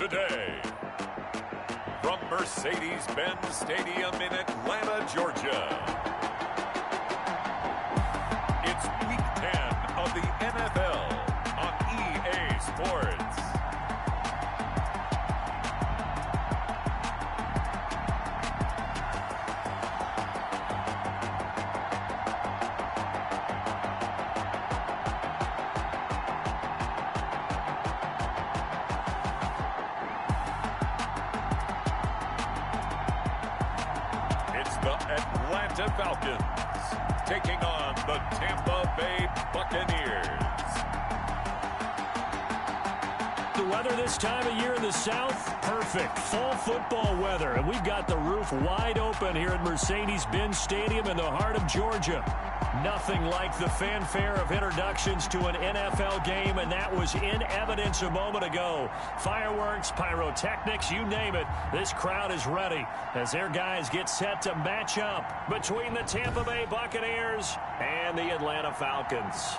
today. From Mercedes-Benz Stadium in Atlanta, Georgia. It's Week 10 of the NFL on EA Sports. The Atlanta Falcons taking on the Tampa Bay Buccaneers. The weather this time of year in the South, perfect. Fall football weather. And we've got the roof wide open here at Mercedes-Benz Stadium in the heart of Georgia. Nothing like the fanfare of introductions to an NFL game, and that was in evidence a moment ago. Fireworks, pyrotechnics, you name it. This crowd is ready as their guys get set to match up between the Tampa Bay Buccaneers and the Atlanta Falcons.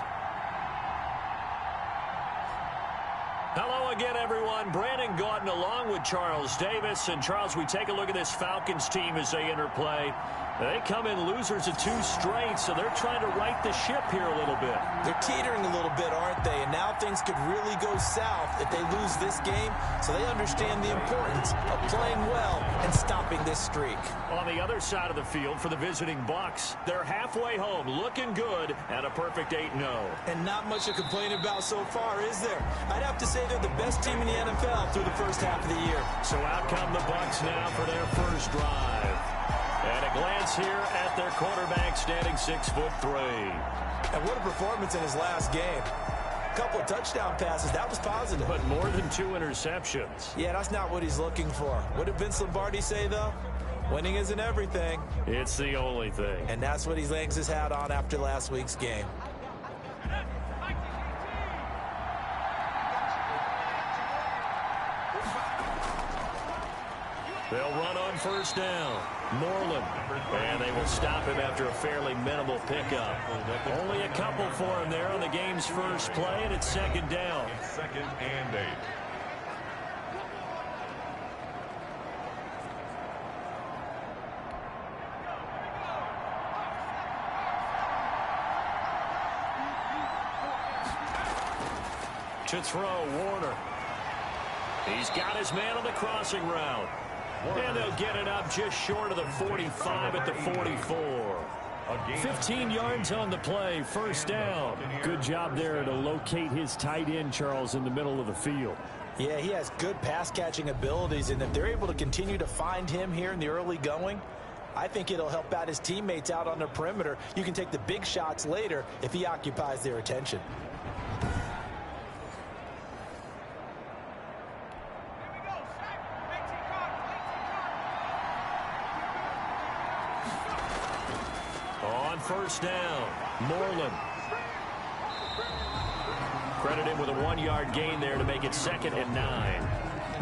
Hello again, everyone. Brandon Gaudin along with Charles Davis. And, Charles, we take a look at this Falcons team as they interplay. They come in losers of 2 straight, so they're trying to right the ship here a little bit. They're teetering a little bit, aren't they? And now things could really go south if they lose this game, so they understand the importance of playing well and stopping this streak. On the other side of the field for the visiting Bucs, they're halfway home, looking good, and a perfect 8-0. And not much to complain about so far, is there? I'd have to say they're the best team in the NFL through the first half of the year. So out come the Bucs now for their first drive. And a glance here at their quarterback standing 6'3". And what a performance in his last game. A couple of touchdown passes, that was positive. But more than 2 interceptions. Yeah, that's not what he's looking for. What did Vince Lombardi say, though? Winning isn't everything. It's the only thing. And that's what he hangs his hat on after last week's game. They'll run on first down. Moreland. And they will stop him after a fairly minimal pickup. Only a couple for him there on the game's first play, and it's 2nd down. 2nd and 8. To throw, Warner. He's got his man on the crossing route. And they'll get it up just short of the 45 at the 44. 15 yards on the play, first down. Good job there to locate his tight end, Charles, in the middle of the field. Yeah, he has good pass-catching abilities, and if they're able to continue to find him here in the early going, I think it'll help out his teammates out on the perimeter. You can take the big shots later if he occupies their attention. First down, Moreland. Credit him with a 1-yard gain there to make it 2nd and 9.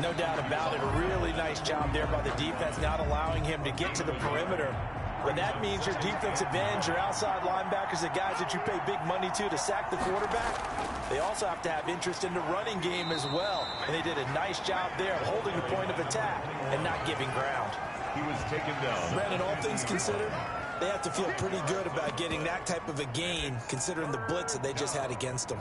No doubt about it. A really nice job there by the defense, not allowing him to get to the perimeter. But that means your defensive ends, your outside linebackers, the guys that you pay big money to sack the quarterback, they also have to have interest in the running game as well. And they did a nice job there of holding the point of attack and not giving ground. He was taken down. Brandon, all things considered, they have to feel pretty good about getting that type of a gain, considering the blitz that they just had against them.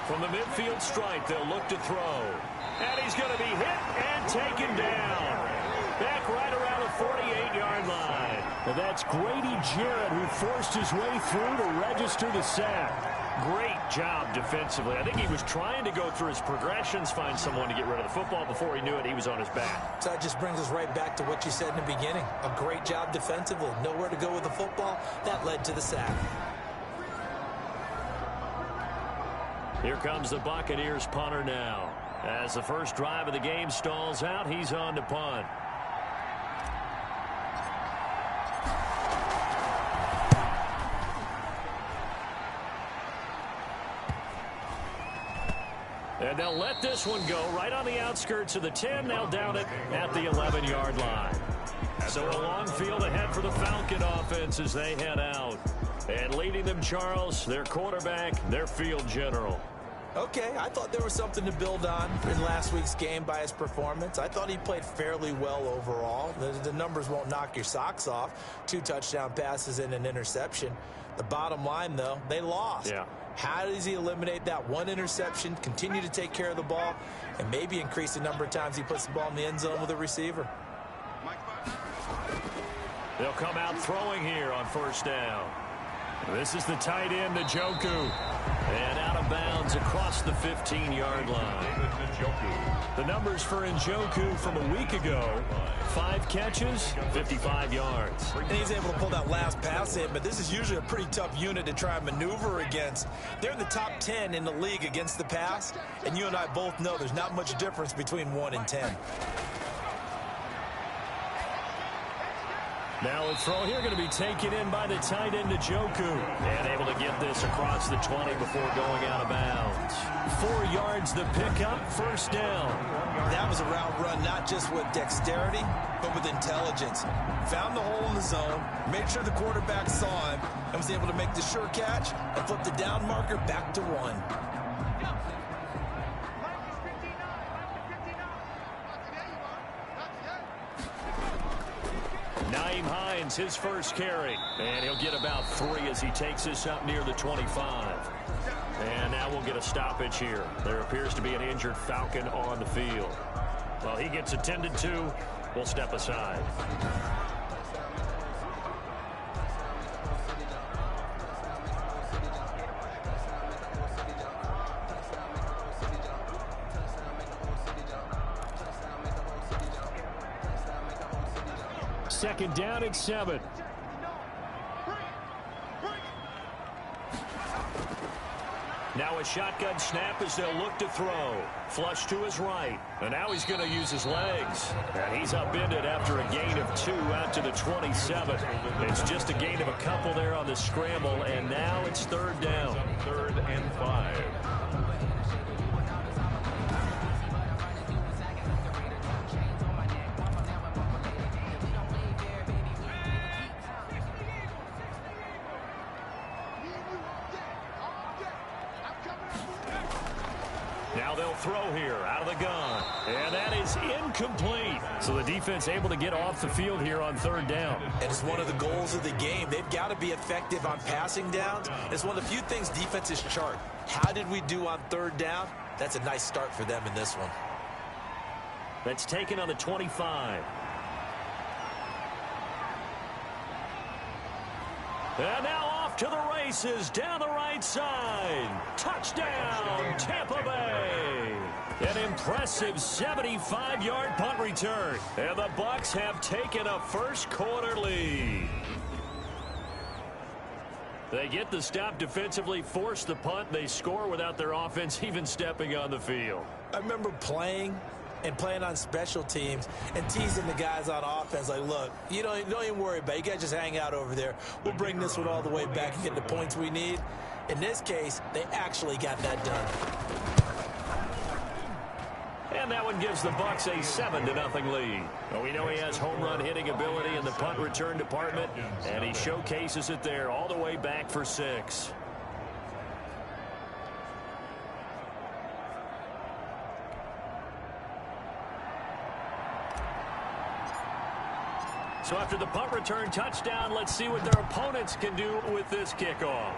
From the midfield stripe, they'll look to throw. And he's going to be hit and taken down. Back right around the 48-yard line. And that's Grady Jarrett who forced his way through to register the sack. Great job defensively. I think he was trying to go through his progressions, find someone to get rid of the football. Before he knew it, he was on his back. So that just brings us right back to what you said in the beginning. A great job defensively. Nowhere to go with the football. That led to the sack. Here comes the Buccaneers punter now. As the first drive of the game stalls out, he's on to punt. And they'll let this one go right on the outskirts of the 10. They'll down it at the 11-yard line. So a long field ahead for the Falcon offense as they head out. And leading them, Charles, their quarterback, their field general. Okay, I thought there was something to build on in last week's game by his performance. I thought he played fairly well overall. The numbers won't knock your socks off. 2 touchdown passes and an interception. The bottom line, though, they lost. Yeah. How does he eliminate that one interception, continue to take care of the ball, and maybe increase the number of times he puts the ball in the end zone with a receiver? They'll come out throwing here on first down. This is the tight end, Njoku. And out of bounds across the 15-yard line. The numbers for Njoku from a week ago: 5 catches, 55 yards. And he's able to pull that last pass in, but this is usually a pretty tough unit to try and maneuver against. They're in the top 10 in the league against the pass, and you and I both know there's not much difference between 1 and 10. Now a throw here going to be taken in by the tight end, Njoku. And able to get this across the 20 before going out of bounds. 4 yards the pickup, first down. That was a route run not just with dexterity, but with intelligence. Found the hole in the zone, made sure the quarterback saw him, and was able to make the sure catch and flip the down marker back to 1. His first carry, and he'll get about 3 as he takes this up near the 25. And now we'll get a stoppage here. There appears to be an injured Falcon on the field. Well, he gets attended to. We'll step aside. Second down at 7. Now a shotgun snap as they'll look to throw. Flush to his right. And now he's going to use his legs. And he's upended after a gain of 2 out to the 27. It's just a gain of a couple there on the scramble. And now it's 3rd down. 3rd and 5. Throw here out of the gun, and that is incomplete. So the defense able to get off the field here on 3rd down. And it's one of the goals of the game. They've got to be effective on passing downs. It's one of the few things defenses chart. How did we do on 3rd down? That's a nice start for them in this one. That's taken on the 25. And now off to the races down the right side. Touchdown, Tampa Bay. An impressive 75-yard punt return. And the Bucs have taken a first-quarter lead. They get the stop defensively, force the punt. They score without their offense even stepping on the field. I remember playing on special teams and teasing the guys on offense like, look, you don't even worry about it. You guys just hang out over there. We'll bring this one all the way back and get the points we need. In this case, they actually got that done. And that one gives the Bucs a 7-0 lead. Well, we know he has home run hitting ability in the punt return department, and he showcases it there all the way back for 6. So after the punt return touchdown, let's see what their opponents can do with this kickoff.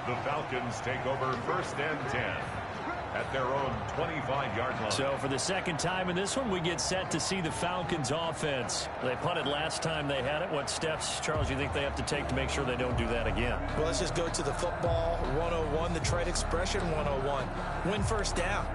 The Falcons take over 1st and 10. at their own 25-yard line. So for the second time in this one, we get set to see the Falcons offense. They punted last time they had it. What steps, Charles, you think they have to take to make sure they don't do that again? Well, let's just go to the football 101, the trade expression 101. Win first down.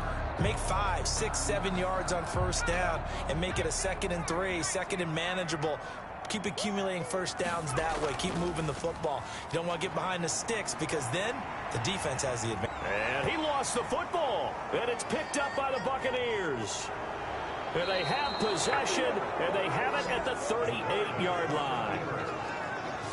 Make 5, 6, 7 yards on first down and make it a 2nd and 3, 2nd and manageable. Keep accumulating first downs that way. Keep moving the football. You don't want to get behind the sticks because then the defense has the advantage. And he lost the football. And it's picked up by the Buccaneers. And they have possession, and they have it at the 38-yard line.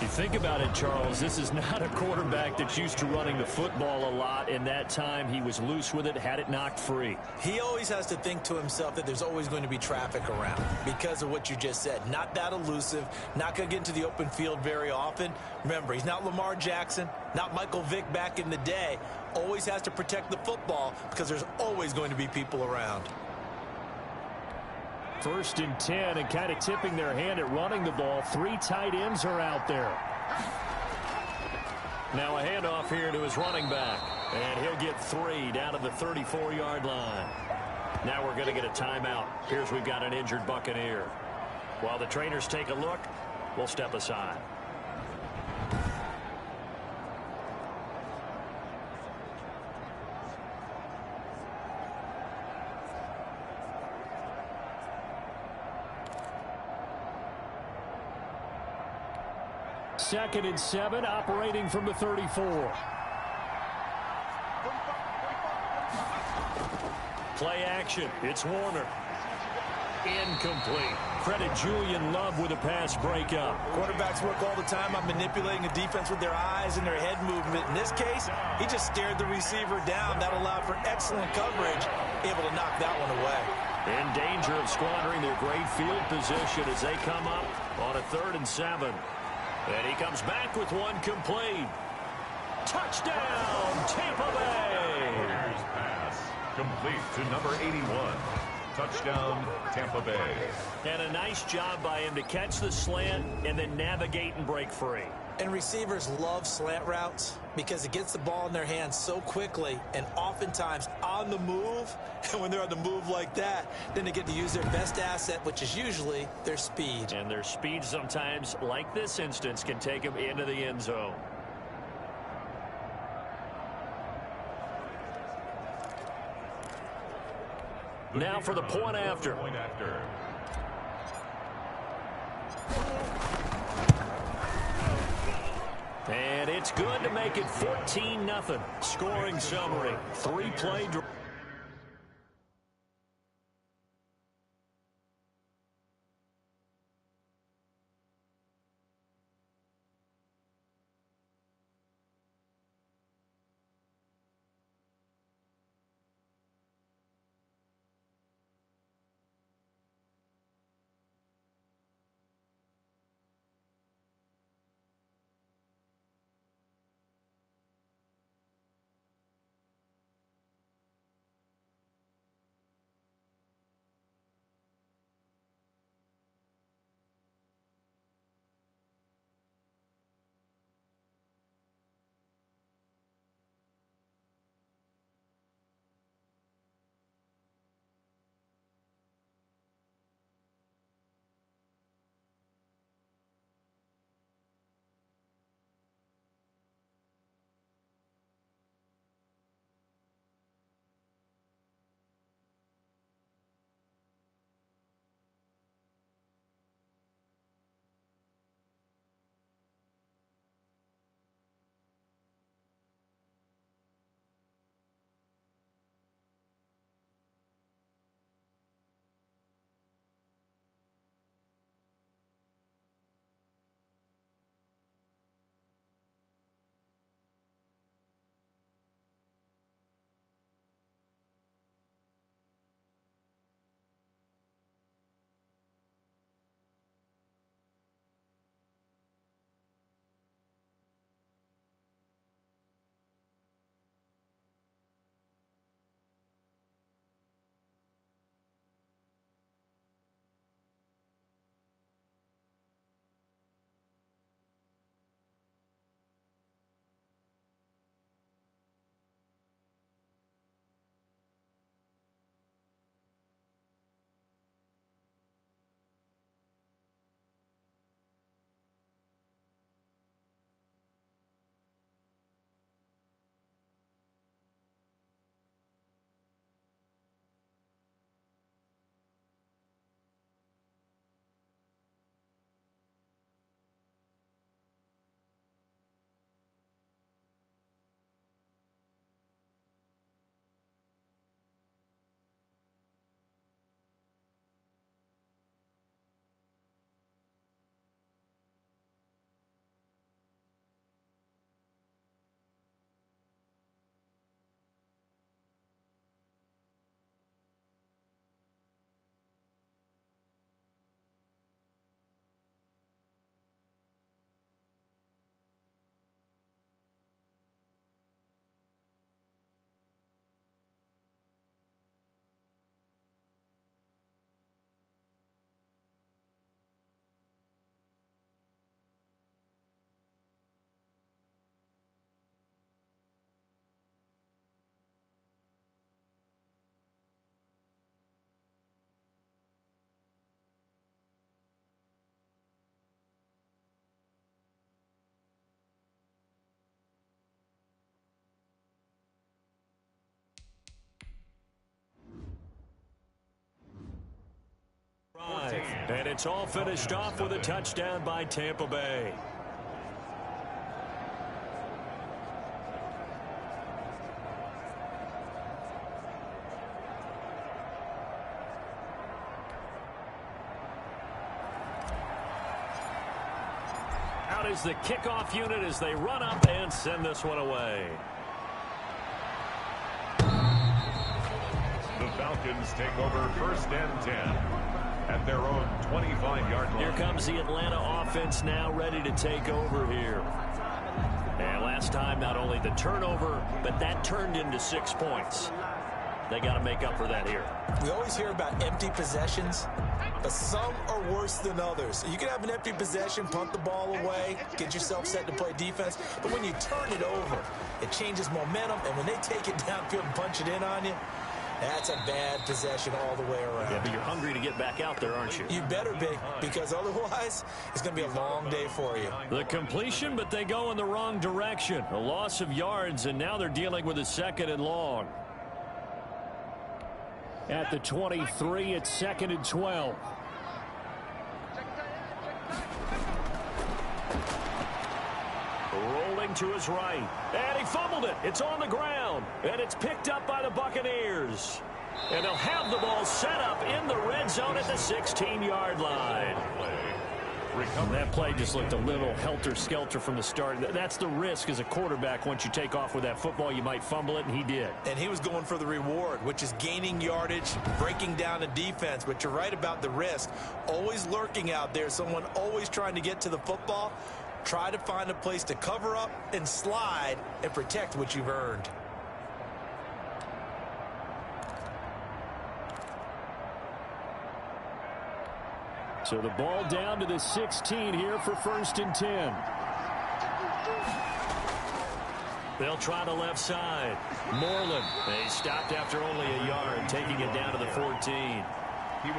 You think about it, Charles, this is not a quarterback that's used to running the football a lot. In that time, he was loose with it, had it knocked free. He always has to think to himself that there's always going to be traffic around because of what you just said. Not that elusive, not going to get into the open field very often. Remember, he's not Lamar Jackson, not Michael Vick back in the day. Always has to protect the football because there's always going to be people around. 1st and 10, and kind of tipping their hand at running the ball. 3 tight ends are out there. Now a handoff here to his running back. And he'll get 3 down to the 34-yard line. Now we're going to get a timeout. Here's we've got an injured Buccaneer. While the trainers take a look, we'll step aside. Second and 7, operating from the 34. Play action. It's Warner. Incomplete. Credit Julian Love with a pass breakup. Quarterbacks work all the time on manipulating the defense with their eyes and their head movement. In this case, he just stared the receiver down. That allowed for excellent coverage, able to knock that one away. In danger of squandering their great field position as they come up on a 3rd and 7. And he comes back with one complete. Touchdown, Tampa Bay. Pass complete to number 81. Touchdown, Tampa Bay. And a nice job by him to catch the slant and then navigate and break free. And receivers love slant routes because it gets the ball in their hands so quickly and oftentimes on the move. And when they're on the move like that, then they get to use their best asset, which is usually their speed. And their speed sometimes, like this instance, can take them into the end zone. Now for the point after. And it's good to make it 14-0. Scoring summary. 3-play drive. And it's all finished off with a touchdown by Tampa Bay. Out is the kickoff unit as they run up and send this one away. The Falcons take over 1st and 10 at their own 25-yard line. Here comes the Atlanta offense now ready to take over here. And last time, not only the turnover, but that turned into 6 points. They got to make up for that here. We always hear about empty possessions, but some are worse than others. You can have an empty possession, punt the ball away, get yourself set to play defense, but when you turn it over, it changes momentum, and when they take it downfield and punch it in on you, that's a bad possession all the way around. Yeah, but you're hungry to get back out there, aren't you? You better be, because otherwise, it's going to be a long day for you. The completion, but they go in the wrong direction. A loss of yards, and now they're dealing with a 2nd and long. At the 23, it's 2nd and 12. Rolling to his right. And he fumbled it. It's on the ground. And it's picked up by the Buccaneers. And they'll have the ball set up in the red zone at the 16-yard line. That play just looked a little helter-skelter from the start. That's the risk as a quarterback. Once you take off with that football, you might fumble it, and he did. And he was going for the reward, which is gaining yardage, breaking down the defense. But you're right about the risk. Always lurking out there, someone always trying to get to the football. Try to find a place to cover up and slide and protect what you've earned. So the ball down to the 16 here for 1st and 10. They'll try the left side. Moreland. They stopped after only a yard, taking it down to the 14. We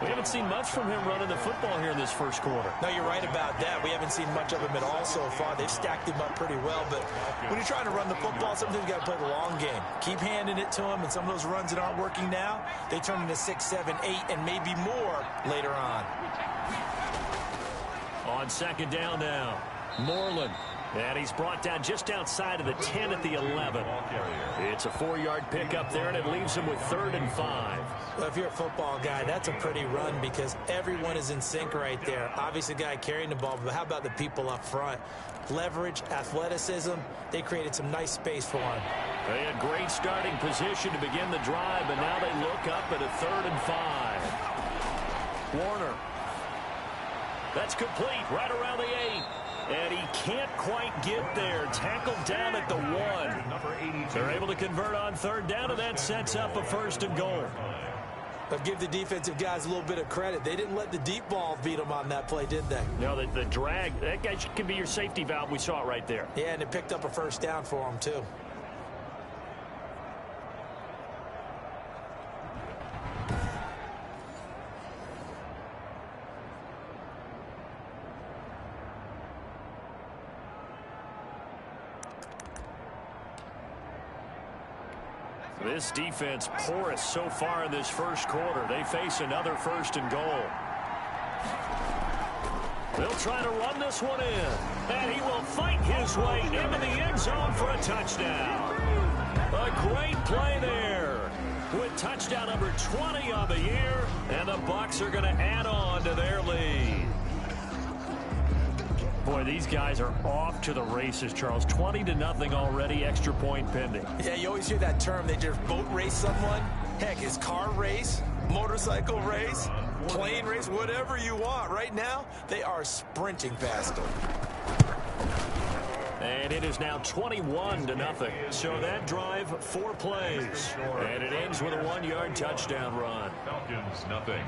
haven't seen much from him running the football here in this 1st quarter. No, you're right about that. We haven't seen much of him at all so far. They've stacked him up pretty well, but when you're trying to run the football, sometimes you got to play the long game. Keep handing it to him, and some of those runs that aren't working now, they turn into 6, 7, 8, and maybe more later on. On 2nd down now, Moreland. And he's brought down just outside of the 10 at the 11. It's a 4-yard pickup there, and it leaves him with 3rd and 5. Well, if you're a football guy, that's a pretty run because everyone is in sync right there. Obviously, the guy carrying the ball, but how about the people up front? Leverage, athleticism, they created some nice space for him. They had great starting position to begin the drive, but now they look up at a 3rd and 5. Warner. That's complete right around the 8. And he can't quite get there. Tackled down at the 1. They're able to convert on 3rd down, and that sets up a 1st and goal. But give the defensive guys a little bit of credit. They didn't let the deep ball beat them on that play, did they? No, the drag, that guy could be your safety valve. We saw it right there. Yeah, and it picked up a 1st down for them, too. This defense porous so far in this 1st quarter. They face another 1st and goal. They'll try to run this one in. And he will fight his way into the end zone for a touchdown. A great play there. With touchdown number 20 on the year. And the Bucs are going to add on to their lead. Boy, these guys are off to the races, Charles. 20-0 already, extra point pending. Yeah, you always hear that term. They just boat race someone. Heck, it's car race, motorcycle race, plane race, whatever you want. Right now, they are sprinting past them. And it is now 21-0. So that drive, 4 plays. And it ends with a 1-yard touchdown run. Falcons, nothing.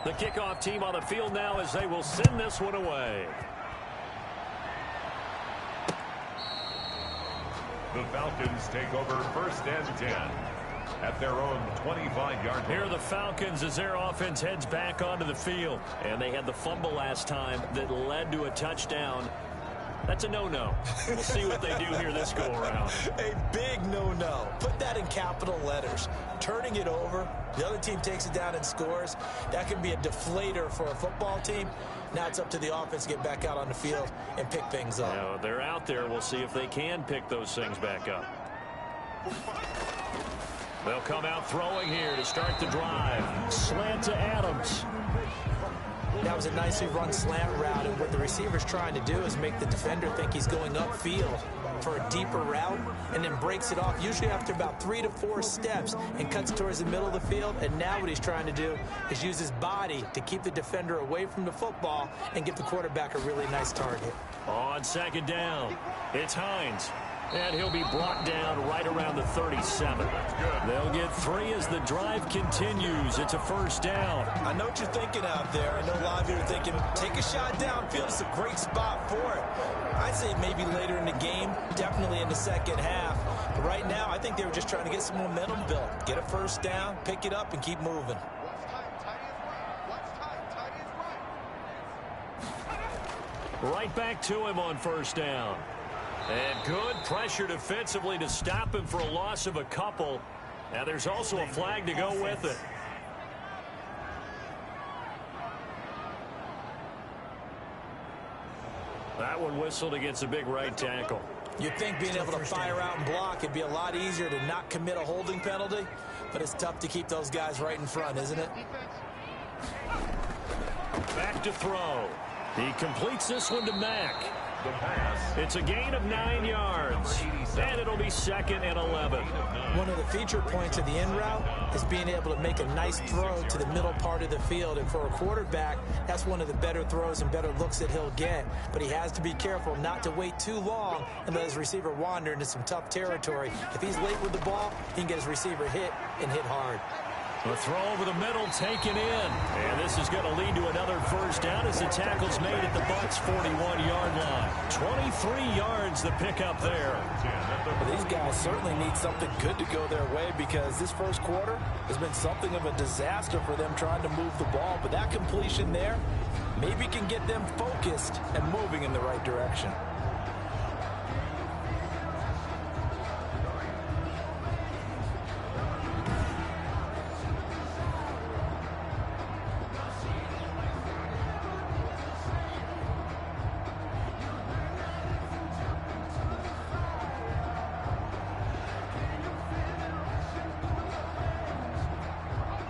The kickoff team on the field now as they will send this one away. The Falcons take over 1st and 10 at their own 25-yard line. Here are the Falcons as their offense heads back onto the field. And they had the fumble last time that led to a touchdown. That's a no-no. We'll see what they do here this go-around. A big no-no. Put that in capital letters. Turning it over, the other team takes it down and scores. That can be a deflator for a football team. Now it's up to the offense to get back out on the field and pick things up. Now, they're out there. We'll see if they can pick those things back up. They'll come out throwing here to start the drive. Slant to Adams. That was a nicely run slant route, and what the receiver's trying to do is make the defender think he's going upfield for a deeper route, and then breaks it off, usually after about 3 to 4 steps, and cuts towards the middle of the field. And now what he's trying to do is use his body to keep the defender away from the football and give the quarterback a really nice target. On second down, it's Hines. And he'll be brought down right around the 37. They'll get 3 as the drive continues. It's a first down. I know what you're thinking out there. I know a lot of you are thinking, take a shot downfield. It's a great spot for it. I'd say maybe later in the game, definitely in the second half. But right now, I think they were just trying to get some momentum built. Get a first down, pick it up, and keep moving. Right back to him on first down. And good pressure defensively to stop him for a loss of a couple. Now there's also a flag to go with it. That one whistled against a big right tackle. You'd think being able to fire out and block it'd be a lot easier to not commit a holding penalty, but it's tough to keep those guys right in front, isn't it? Back to throw. He completes this one to Mack. It's a gain of 9 yards, and it'll be 2nd and 11. One of the feature points of the in route is being able to make a nice throw to the middle part of the field, and for a quarterback, that's one of the better throws and better looks that he'll get. But he has to be careful not to wait too long and let his receiver wander into some tough territory. If he's late with the ball, he can get his receiver hit and hit hard. A throw over the middle taken in. And this is going to lead to another first down as the tackle's made at the Bucs' 41-yard line. 23 yards the pickup there. Well, these guys certainly need something good to go their way, because this first quarter has been something of a disaster for them trying to move the ball. But that completion there maybe can get them focused and moving in the right direction.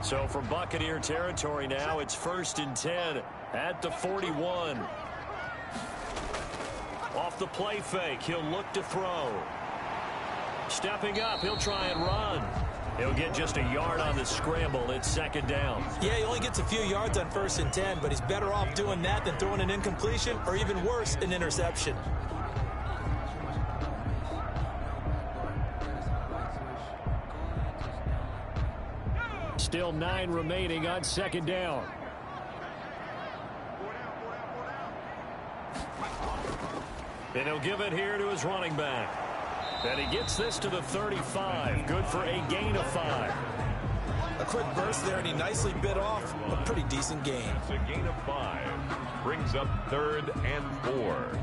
So from Buccaneer territory now, it's 1st and 10 at the 41. Off the play fake, he'll look to throw. Stepping up, he'll try and run. He'll get just a yard on the scramble. It's 2nd down. Yeah, he only gets a few yards on 1st and 10, but he's better off doing that than throwing an incompletion, or even worse, an interception. Still 9 remaining on 2nd down. And he'll give it here to his running back. And he gets this to the 35. Good for a gain of 5. A quick burst there, and he nicely bit off a pretty decent gain. It's a gain of 5. Brings up 3rd and 4.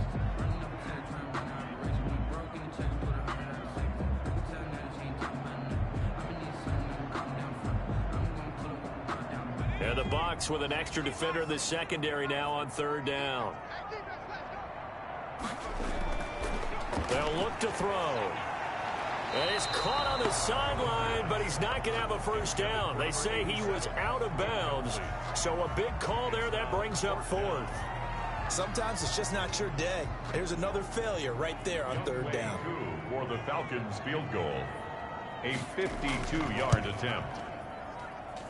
And the Bucs with an extra defender in the secondary now on 3rd down. They'll look to throw. And he's caught on the sideline, but he's not going to have a first down. They say he was out of bounds. So a big call there that brings up 4th. Sometimes it's just not your day. There's another failure right there on 3rd down. For the Falcons field goal. A 52-yard attempt.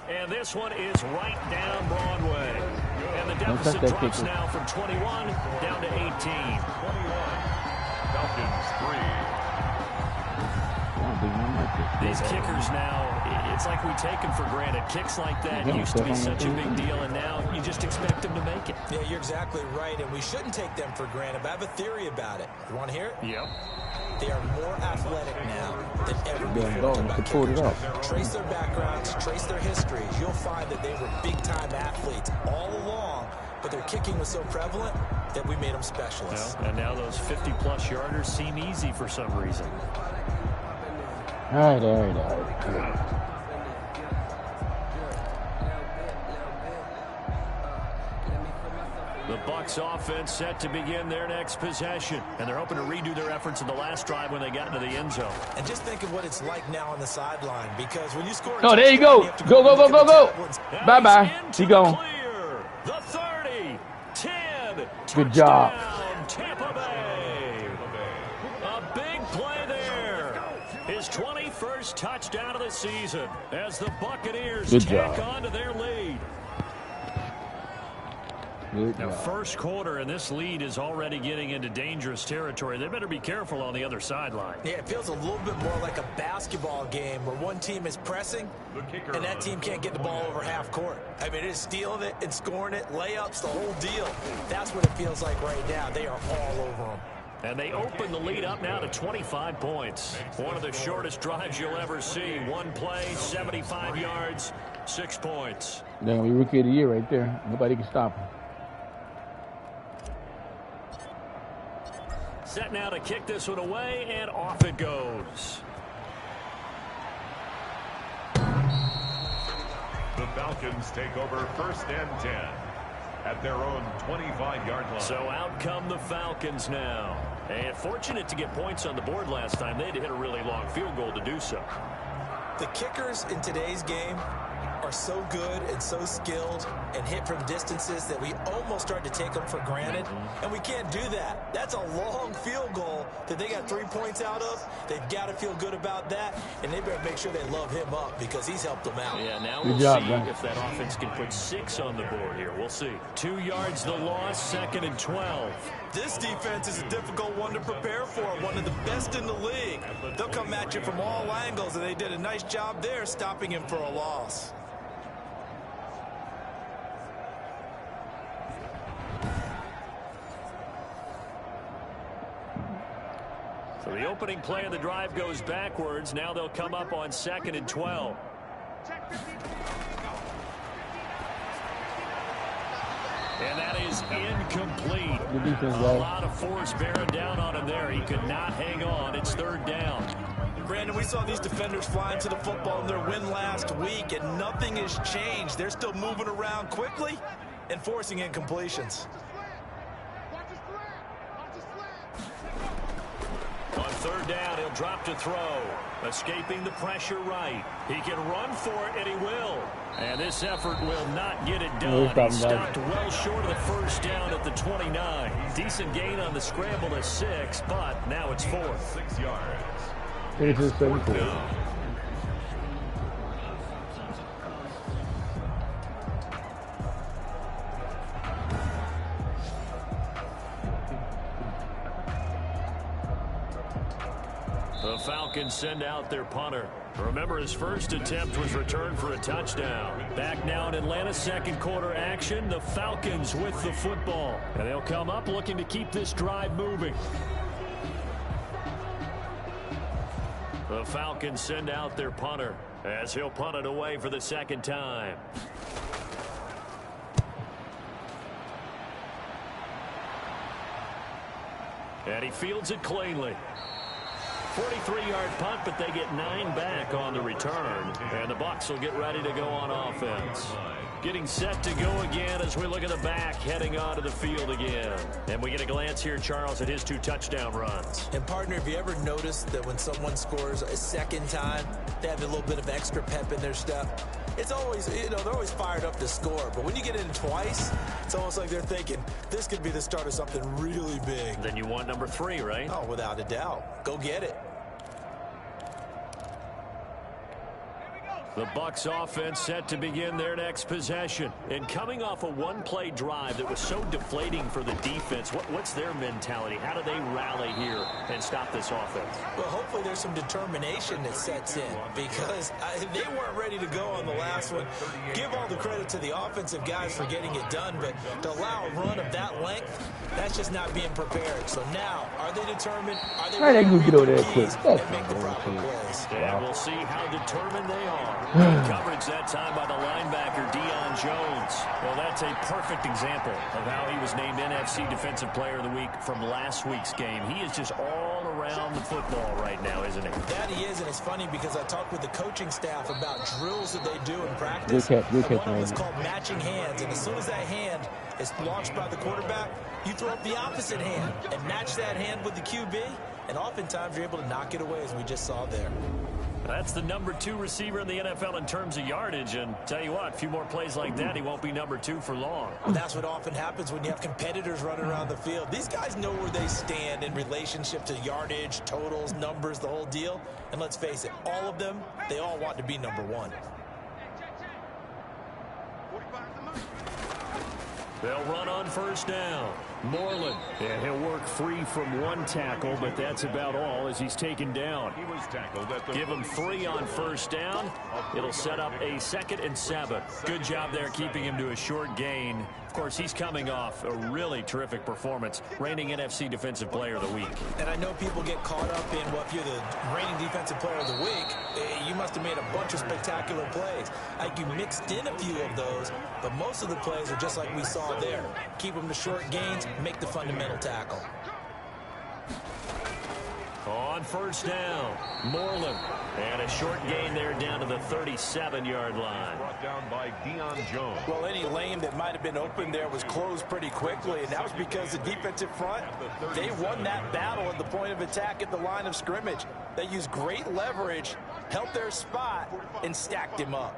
And this one is right down Broadway. And the deficit drops now from 21 down to 18. 21. Falcons 3. These kickers now, it's like we take them for granted. Kicks like that used to be such a big deal, and now you just expect them to make it. Yeah, you're exactly right, and we shouldn't take them for granted, but I have a theory about it. You want to hear it? Yep. They are more athletic now than ever before. Trace their backgrounds, trace their histories. You'll find that they were big-time athletes all along, but their kicking was so prevalent that we made them specialists. And now those 50-plus yarders seem easy for some reason. All right. The Bucs offense set to begin their next possession, and they're hoping to redo their efforts in the last drive when they got into the end zone. And just think of what it's like now on the sideline, because when you score, oh, there you go. Go. Bye. He gone. The 30, 10. Good job. Tampa Bay. A big play there. His 21st touchdown of the season as the Buccaneers tack on to their lead. Now, first quarter, and this lead is already getting into dangerous territory. They better be careful on the other sideline. Yeah, it feels a little bit more like a basketball game where one team is pressing, and that team can't get the ball over half court. I mean, it is stealing it and scoring it, layups, the whole deal. That's what it feels like right now. They are all over them. And they open the lead up now to 25 points. One of the shortest drives you'll ever see. One play, 75 yards, 6 points. They're going to be rookie of the year right there. Nobody can stop him. Set now to kick this one away, and off it goes. The Falcons take over 1st and 10 at their own 25-yard line. So out come the Falcons now. And fortunate to get points on the board last time. They had to hit a really long field goal to do so. The kickers in today's game are so good and so skilled and hit from distances that we almost start to take them for granted. And we can't do that. That's a long field goal that they got 3 points out of. They've got to feel good about that, and they better make sure they love him up because he's helped them out. Yeah, now we'll see if that offense can put 6 on the board here. We'll see. 2 yards the loss, 2nd and 12. This defense is a difficult one to prepare for, one of the best in the league. They'll come at you from all angles, and they did a nice job there stopping him for a loss. So the opening play of the drive goes backwards. Now they'll come up on 2nd and 12. And that is incomplete. A lot of force bearing down on him there. He could not hang on. It's 3rd down. Brandon, we saw these defenders flying to the football in their win last week, and nothing has changed. They're still moving around quickly and forcing incompletions. On 3rd down, he'll drop to throw. Escaping the pressure right. He can run for it, and he will. And this effort will not get it done. He stopped well short of the 1st down at the 29. Decent gain on the scramble to 6, but now it's 4th. 6 yards. It is 34. The Falcons send out their punter. Remember, his first attempt was returned for a touchdown. Back now in Atlanta's 2nd quarter action. The Falcons with the football. And they'll come up looking to keep this drive moving. The Falcons send out their punter as he'll punt it away for the 2nd time. And he fields it cleanly. 43-yard punt, but they get 9 back on the return. And the Bucs will get ready to go on offense. Getting set to go again as we look at the back, heading onto the field again. And we get a glance here, Charles, at his 2 touchdown runs. And, partner, have you ever noticed that when someone scores a 2nd time, they have a little bit of extra pep in their step? It's always, they're always fired up to score. But when you get in twice, it's almost like they're thinking, this could be the start of something really big. Then you want number 3, right? Oh, without a doubt. Go get it. The Bucs offense set to begin their next possession. And coming off a one-play drive that was so deflating for the defense, what's their mentality? How do they rally here and stop this offense? Well, hopefully there's some determination that sets in because they weren't ready to go on the last one. Give all the credit to the offensive guys for getting it done, but to allow a run of that length, that's just not being prepared. So now, are they determined? Are they ready to get over there quick and make the proper plays? And we'll see how determined they are. Coverage that time by the linebacker, Deion Jones. Well, that's a perfect example of how he was named NFC Defensive Player of the Week from last week's game. He is just all around the football right now, isn't he? That he is, and it's funny because I talked with the coaching staff about drills that they do in practice. Good one of them is called matching hands, and as soon as that hand is launched by the quarterback, you throw up the opposite hand and match that hand with the QB, and oftentimes you're able to knock it away, as we just saw there. That's the number 2 receiver in the NFL in terms of yardage, and tell you what, a few more plays like that, he won't be number 2 for long. That's what often happens when you have competitors running around the field. These guys know where they stand in relationship to yardage, totals, numbers, the whole deal. And let's face it, all of them, they all want to be number 1. They'll run on first down. Moreland, and he'll work free from one tackle, but that's about all as he's taken down. He was tackled at the Give him 3 on first down. It'll set up a 2nd and 7. Good job there keeping him to a short gain. Of course, he's coming off a really terrific performance, reigning NFC Defensive Player of the Week. And I know people get caught up in, well, if you're the reigning Defensive Player of the Week, you must have made a bunch of spectacular plays. Like you mixed in a few of those, but most of the plays are just like we saw there. Keep them to short gains, make the fundamental tackle. On first down, Moreland. And a short gain there down to the 37-yard line. brought down by Deion Jones. Well, any lane that might have been open there was closed pretty quickly, and that was because the defensive front, they won that battle at the point of attack at the line of scrimmage. They used great leverage, held their spot, and stacked him up.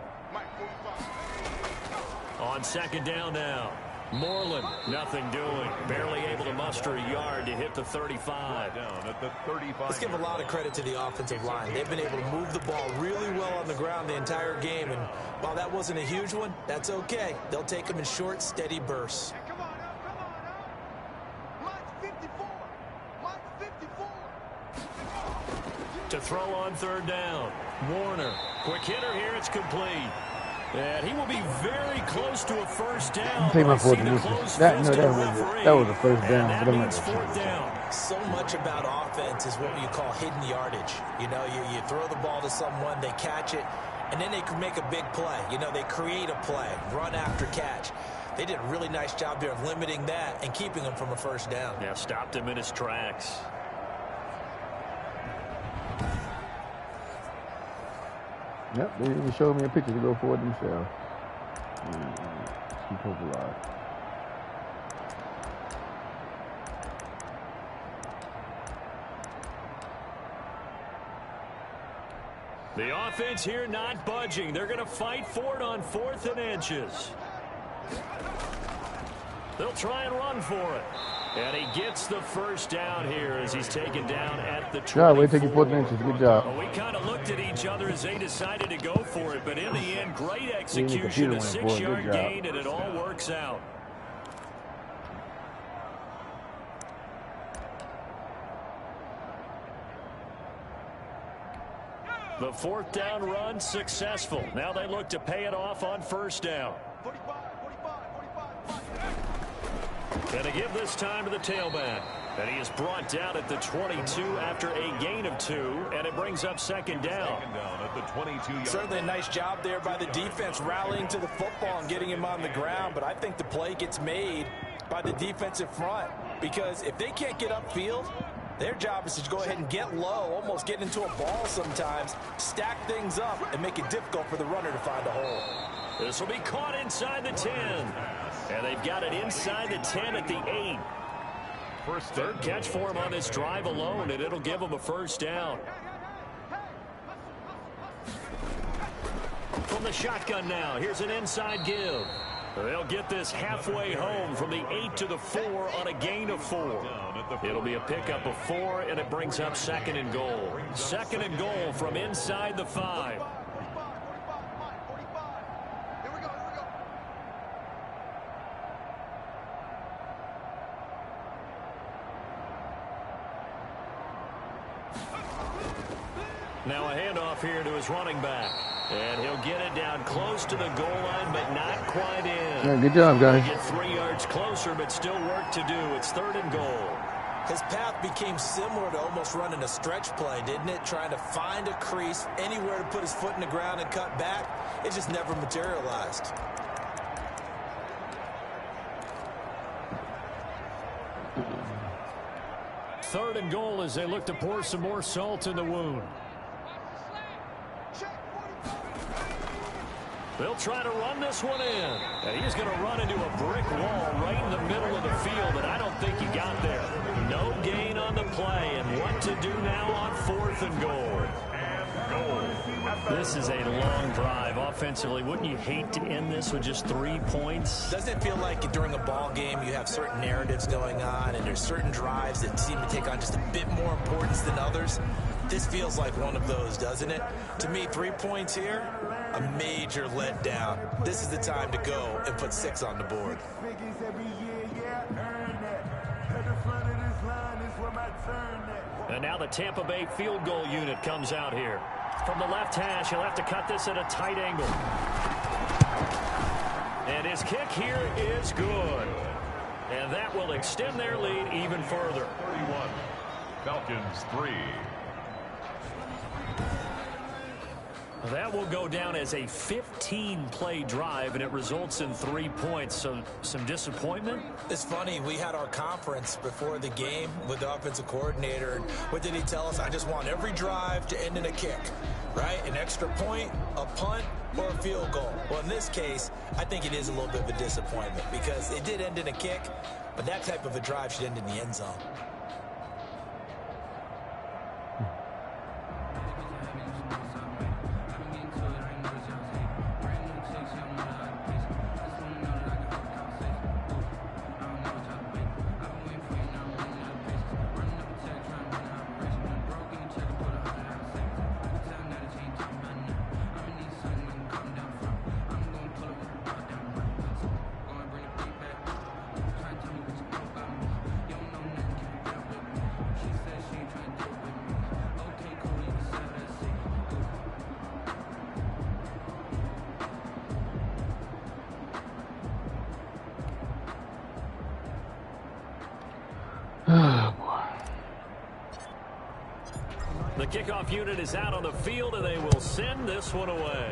On 2nd down now. Moreland, nothing doing. Barely able to muster a yard to hit the 35. Down at the 35. Let's give a lot of credit to the offensive line. They've been able to move the ball really well on the ground the entire game, and while that wasn't a huge one, that's okay. They'll take them in short, steady bursts. To throw on 3rd down. Warner, quick hitter here, it's complete. And he will be very close to a first down. Take my 4th and that was a first down. And that means 4th down. So much about offense is what you call hidden yardage. You know, you throw the ball to someone, they catch it, and then they can make a big play. You know, they create a play, run after catch. They did a really nice job there of limiting that and keeping him from a first down. Yeah, stopped him in his tracks. Yep, they even showed me a picture to go for it themselves. Keep hope alive. The offense here not budging. They're going to fight for it on 4th and inches. They'll try and run for it. And he gets the first down here as he's taken down at the 24. Yeah, way to take your 4th and inches. Good job. Well, we kind of looked at each other as they decided to go for it, but in the end, great execution, a 6-yard gain, and it all works out. The 4th down run successful. Now they look to pay it off on first down. And a give this time to the tailback. And he is brought down at the 22 after a gain of 2, and it brings up 2nd down. At the 22-yard. Certainly a nice job there by the defense rallying to the football and getting him on the ground, but I think the play gets made by the defensive front because if they can't get upfield, their job is to go ahead and get low, almost get into a ball sometimes, stack things up, and make it difficult for the runner to find a hole. This will be caught inside the 10. And they've got it inside the 10 at the 8. Third catch for him on this drive alone, and it'll give him a first down. From the shotgun now, here's an inside give. They'll get this halfway home from the 8 to the 4 on a gain of 4. It'll be a pickup of 4, and it brings up 2nd and goal. 2nd and goal from inside the 5. Now a handoff here to his running back. And he'll get it down close to the goal line, but not quite in. Yeah, good job, guys. Get 3 yards closer, but still work to do. It's 3rd and goal. His path became similar to almost running a stretch play, didn't it? Trying to find a crease, anywhere to put his foot in the ground and cut back. It just never materialized. Third and goal as they look to pour some more salt in the wound. They'll try to run this one in. And he's going to run into a brick wall right in the middle of the field, and I don't think he got there. No gain on the play, and what to do now on 4th and goal. This is a long drive offensively. Wouldn't you hate to end this with just 3 points? Doesn't it feel like during a ball game you have certain narratives going on and there's certain drives that seem to take on just a bit more importance than others? This feels like one of those, doesn't it? To me, 3 points here, a major letdown. This is the time to go and put 6 on the board. And now the Tampa Bay field goal unit comes out here. From the left hash, he'll have to cut this at a tight angle. And his kick here is good. And that will extend their lead even further. 31, Falcons 3. That will go down as a 15-play drive, and it results in 3 points. So some disappointment? It's funny, we had our conference before the game with the offensive coordinator, and what did he tell us? I just want every drive to end in a kick, right? An extra point, a punt, or a field goal. Well, in this case, I think it is a little bit of a disappointment because it did end in a kick, but that type of a drive should end in the end zone. The kickoff unit is out on the field, and they will send this one away.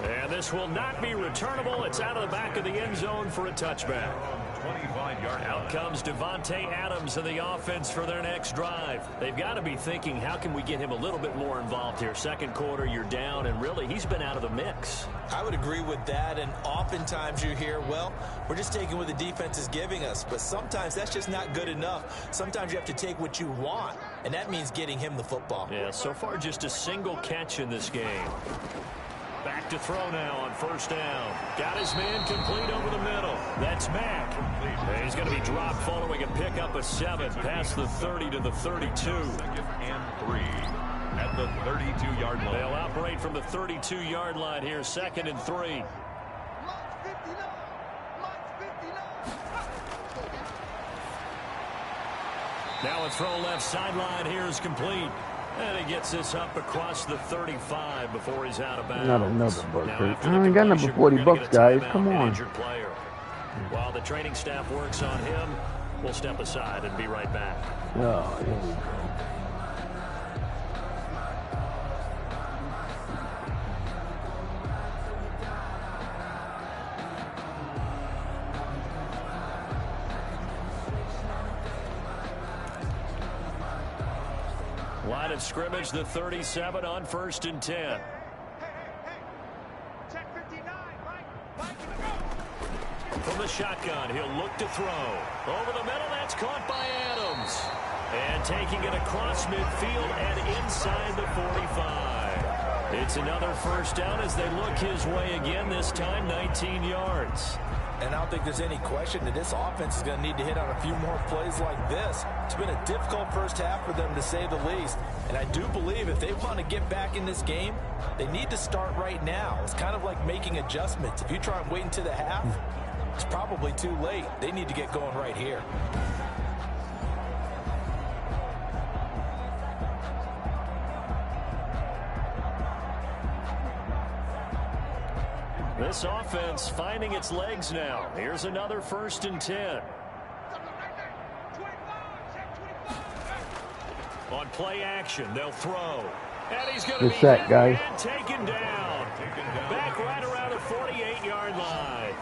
And this will not be returnable. It's out of the back of the end zone for a touchback. 25-yard Out comes Devontae Adams and the offense for their next drive. They've got to be thinking, how can we get him a little bit more involved here? Second quarter, you're down, and really, he's been out of the mix. I would agree with that, and oftentimes you hear, well, we're just taking what the defense is giving us, but sometimes that's just not good enough. Sometimes you have to take what you want, and that means getting him the football. Yeah, so far just a single catch in this game. Back to throw now on first down. Got his man complete over the middle. That's Mack. And he's going to be dropped following a pickup of 7 past the 30 to the 32. 2nd and 3 at the 32-yard line. They'll operate from the 32-yard line here, 2nd and 3. Now a throw left sideline here is complete. And he gets this up across the 35 before he's out of bounds. Not another buck. I ain't got number 40 bucks, guys. Come on. While the training staff works on him, we'll step aside and be right back. Oh, here we go. Line of scrimmage, the 37 on 1st and 10. From the shotgun, he'll look to throw. Over the middle, that's caught by Adams. And taking it across midfield and inside the 45. It's another first down as they look his way again, this time 19 yards. And I don't think there's any question that this offense is going to need to hit on a few more plays like this. It's been a difficult first half for them, to say the least. And I do believe if they want to get back in this game, they need to start right now. It's kind of like making adjustments. If you try and wait until the half, it's probably too late. They need to get going right here. This offense finding its legs now. Here's another 1st and 10. On play action, they'll throw. And he's going to be sack, guys. And taken down. Back right around the 48-yard line.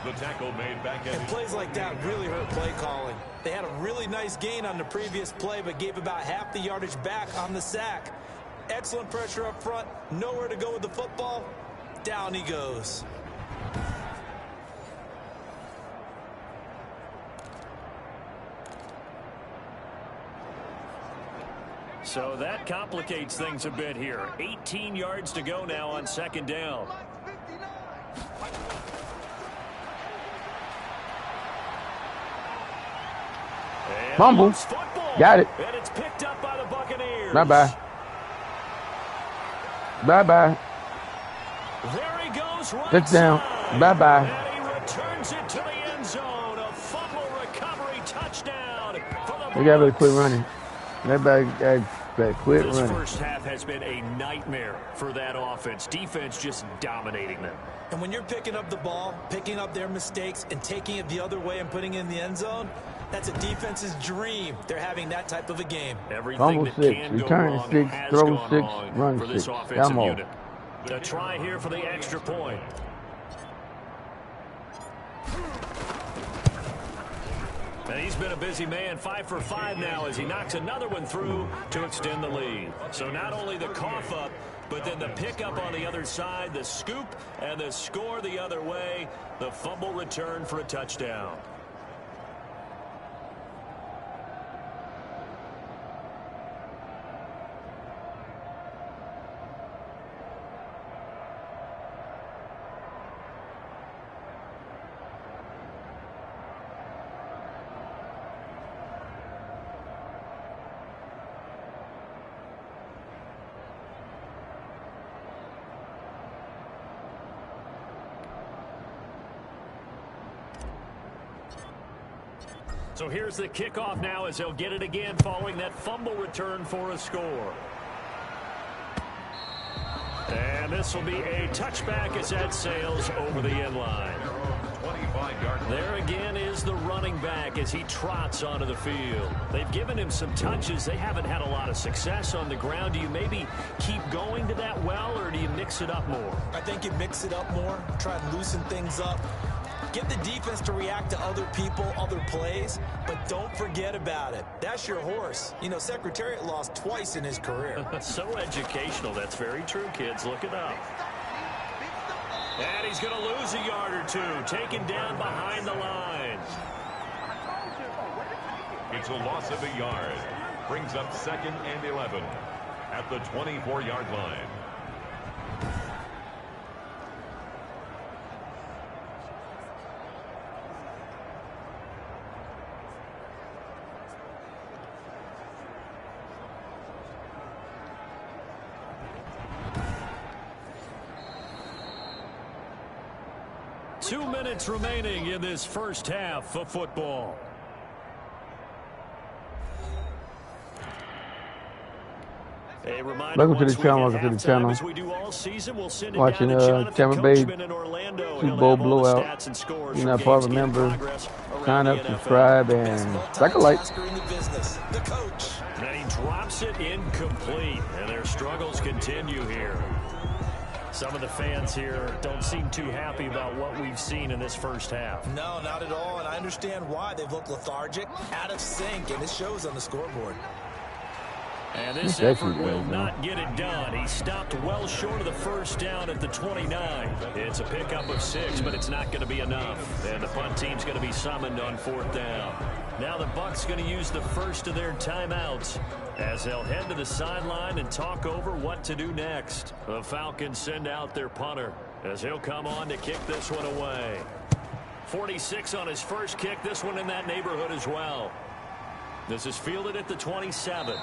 The tackle made back at and plays like that really hurt play calling. They had a really nice gain on the previous play, but gave about half the yardage back on the sack. Excellent pressure up front. Nowhere to go with the football. Down he goes. So that complicates things a bit here. 18 yards to go now on 2nd down. Fumble. Got it. And it's picked up by the Buccaneers. Bye-bye. Bye-bye. There he goes. Right Touchdown. side. Bye-bye. And he returns it to the end zone. A fumble recovery touchdown for the They got to quit running. That bag quit This running. first half has been a nightmare for that offense. Defense just dominating them. And when you're picking up the ball, picking up their mistakes, and taking it the other way and putting it in the end zone, that's a defense's dream. They're having that type of a game. Everything Almost that 6. can go Return wrong 6. has Throw gone 6. wrong Run for this 6. offensive Come on. unit. The try here for the extra point. And he's been a busy man, 5 for 5 now as he knocks another one through to extend the lead. So not only the cough up, but then the pickup on the other side, the scoop, and the score the other way. The fumble return for a touchdown. So here's the kickoff now as they'll get it again following that fumble return for a score. And this will be a touchback as that sails over the end line. 25-yard line. There again is the running back as he trots onto the field. They've given him some touches. They haven't had a lot of success on the ground. Do you maybe keep going to that well, or do you mix it up more? I think you mix it up more, try and loosen things up. Get the defense to react to other people, other plays, but don't forget about it. That's your horse. You know, Secretariat lost twice in his career. So educational. That's very true, kids. Look it up. And he's going to lose a yard or two, taken down behind the line. It's a loss of a yard. Brings up 2nd and 11 at the 24-yard line. Two minutes remaining in this first half of football. A reminder, Welcome to the channel. Welcome to the channel. as we do all season, we'll send it Watching down to Jonathan Tampa Bay Coachman in Orlando. Super He'll Bowl have all the blowout. stats and scores You're from not part of a games in member. progress Sign around up, the NFL. subscribe, and like a light. In the business, the coach. And he drops it incomplete, and their struggles continue here. Some of the fans here don't seem too happy about what we've seen in this first half. No, not at all, and I understand why. They've looked lethargic, out of sync, and it shows on the scoreboard. And this effort will not get it done. He stopped well short of the first down at the 29. It's a pickup of 6, but it's not going to be enough. And the punt team's going to be summoned on 4th down. Now the Bucs going to use the first of their timeouts as they'll head to the sideline and talk over what to do next. The Falcons send out their punter as he'll come on to kick this one away. 46 on his first kick. This one in that neighborhood as well. This is fielded at the 27.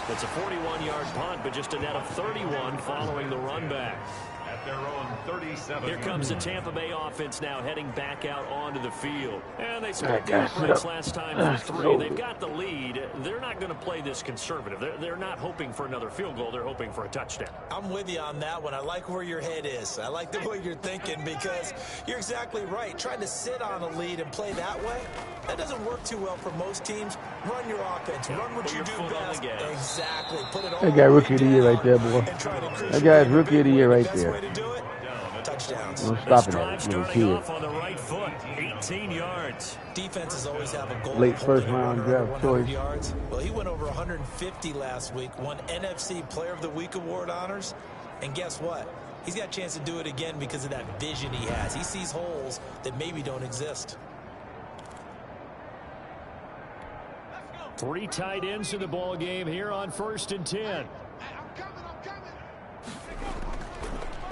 It's a 41-yard punt, but just a net of 31 following the run back. At their own 37. Here comes the Tampa Bay offense now heading back out onto the field. And they split the uprights last time for 3. They've got the lead. They're not going to play this conservative. They're not hoping for another field goal. They're hoping for a touchdown. I'm with you on that one. I like where your head is. I like the way you're thinking because you're exactly right. Trying to sit on a lead and play that way, that doesn't work too well for most teams. Run your offense. Run what you do best. Exactly. Put it all that guy rookie of the year right there, boy. That guy's rookie of the year right there. Touchdowns. No stopping that little starting kid. off on the right foot, 18 yards. Defenses always have a goal. Late first round draft choice. Yards. Well, he went over 150 last week, won NFC Player of the Week award honors, and guess what? He's got a chance to do it again because of that vision he has. He sees holes that maybe don't exist. 3 tight ends in the ball game here on 1st and 10.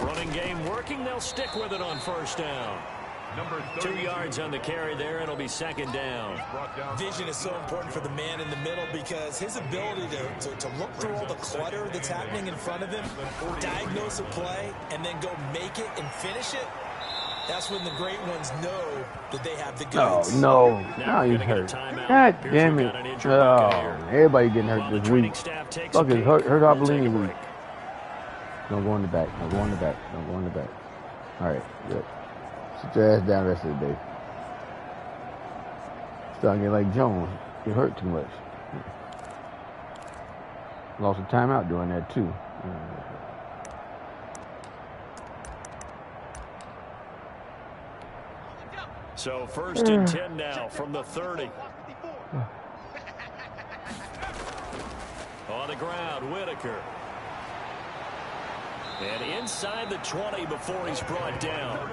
Running game working. They'll stick with it on 1st down. 2 yards on the carry there. It'll be 2nd down. Vision is so important for the man in the middle because his ability to look through all the clutter that's happening in front of him, diagnose a play, and then go make it and finish it. That's when the great ones know that they have the goods. Oh, no. Now he's hurt. God damn it. Oh, everybody getting hurt this week. Fuck it. Hurt Hobaleni week. Don't go in the back. Don't go in the back. Don't go in the back. All right. Good. Sit your ass down the rest of the day. Starting to get like Jones. Get hurt too much. Lost a timeout doing that, too. So 1st and 10 now from the 30. On the ground, Whitaker. And inside the 20 before he's brought down.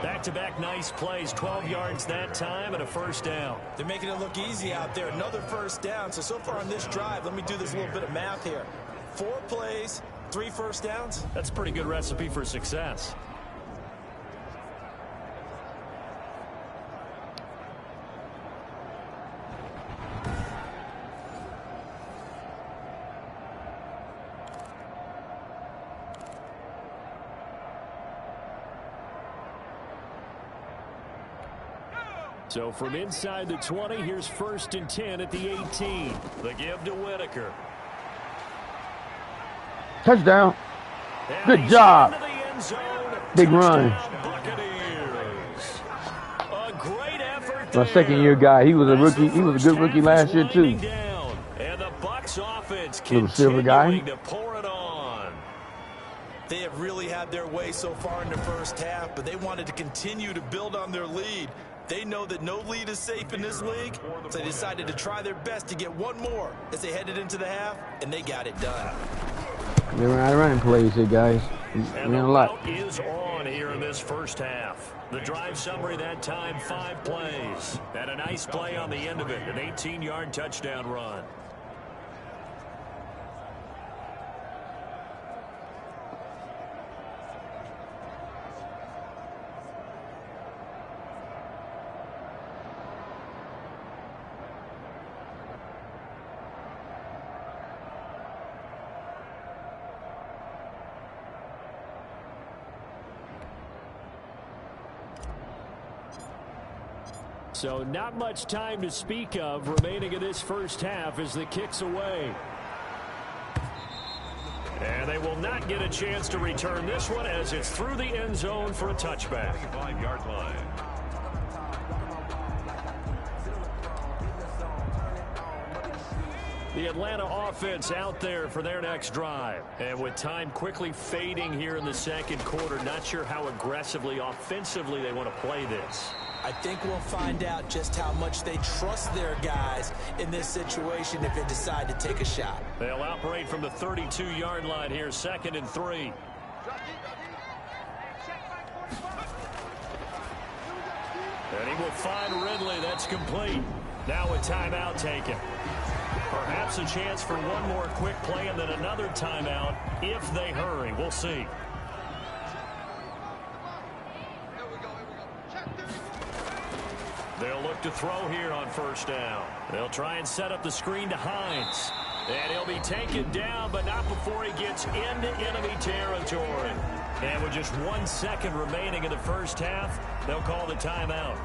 Back-to-back nice plays, 12 yards that time and a 1st down. They're making it look easy out there. Another 1st down. So far on this drive, let me do this little bit of math here. 4 plays, 3 1st downs. That's a pretty good recipe for success. So from inside the 20, here's 1st and 10 at the 18. The give to Whitaker. Touchdown. Good job. Big run. A great effort. My 2nd-year guy. He was a rookie. He was a good rookie last year, too. And the Bucs offense little silver guy. to pour it on. They have really had their way so far in the 1st half, but they wanted to continue to build on their lead. They know that no lead is safe in this league, so they decided to try their best to get one more as they headed into the half, and they got it done. They ran out of running plays here, guys. And the route is on here in this 1st half. The drive summary that time, 5 plays. And a nice play on the end of it, an 18-yard touchdown run. So not much time to speak of remaining in this 1st half as the kick's away. And they will not get a chance to return this one as it's through the end zone for a touchback. 5-yard line. The Atlanta offense out there for their next drive. And with time quickly fading here in the 2nd quarter, not sure how aggressively, offensively they want to play this. I think we'll find out just how much they trust their guys in this situation if they decide to take a shot. They'll operate from the 32-yard line here, 2nd and 3. And he will find Ridley. That's complete. Now a timeout taken. Perhaps a chance for one more quick play and then another timeout if they hurry. We'll see. They'll look to throw here on 1st down. They'll try and set up the screen to Hines. And he'll be taken down, but not before he gets into enemy territory. And with just 1 second remaining in the first half, they'll call the timeout.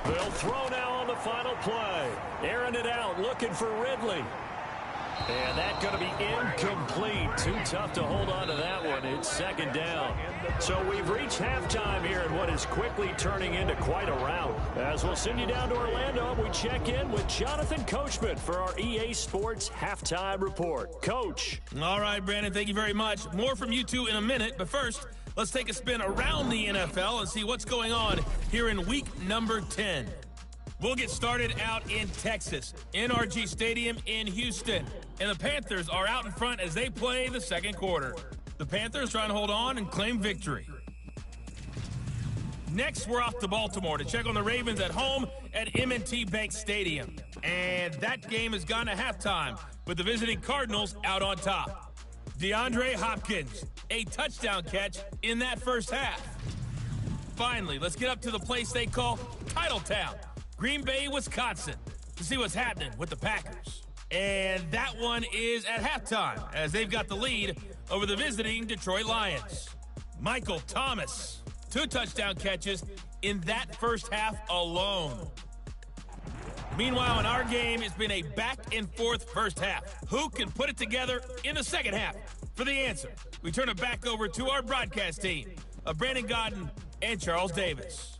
They'll throw now on the final play. Airing it out, looking for Ridley. And that's going to be incomplete. Too tough to hold on to that one. It's second down. So we've reached halftime here in what is quickly turning into quite a rout. As we'll send you down to Orlando, we check in with Jonathan Coachman for our EA Sports Halftime Report. Coach. All right, Brandon, thank you very much. More from you two in a minute. But first, let's take a spin around the NFL and see what's going on here in week number 10. We'll get started out in Texas, NRG Stadium in Houston. And the Panthers are out in front as they play the second quarter. The Panthers trying to hold on and claim victory. Next, we're off to Baltimore to check on the Ravens at home at M&T Bank Stadium. And that game has gone to halftime with the visiting Cardinals out on top. DeAndre Hopkins, a touchdown catch in that first half. Finally, let's get up to the place they call Titletown, Green Bay, Wisconsin, to see what's happening with the Packers. And that one is at halftime as they've got the lead over the visiting Detroit Lions. Michael Thomas, 2 touchdown catches in that first half alone. Meanwhile, in our game, it's been a back-and-forth first half. Who can put it together in the second half? For the answer, we turn it back over to our broadcast team of Brandon Godden and Charles Davis.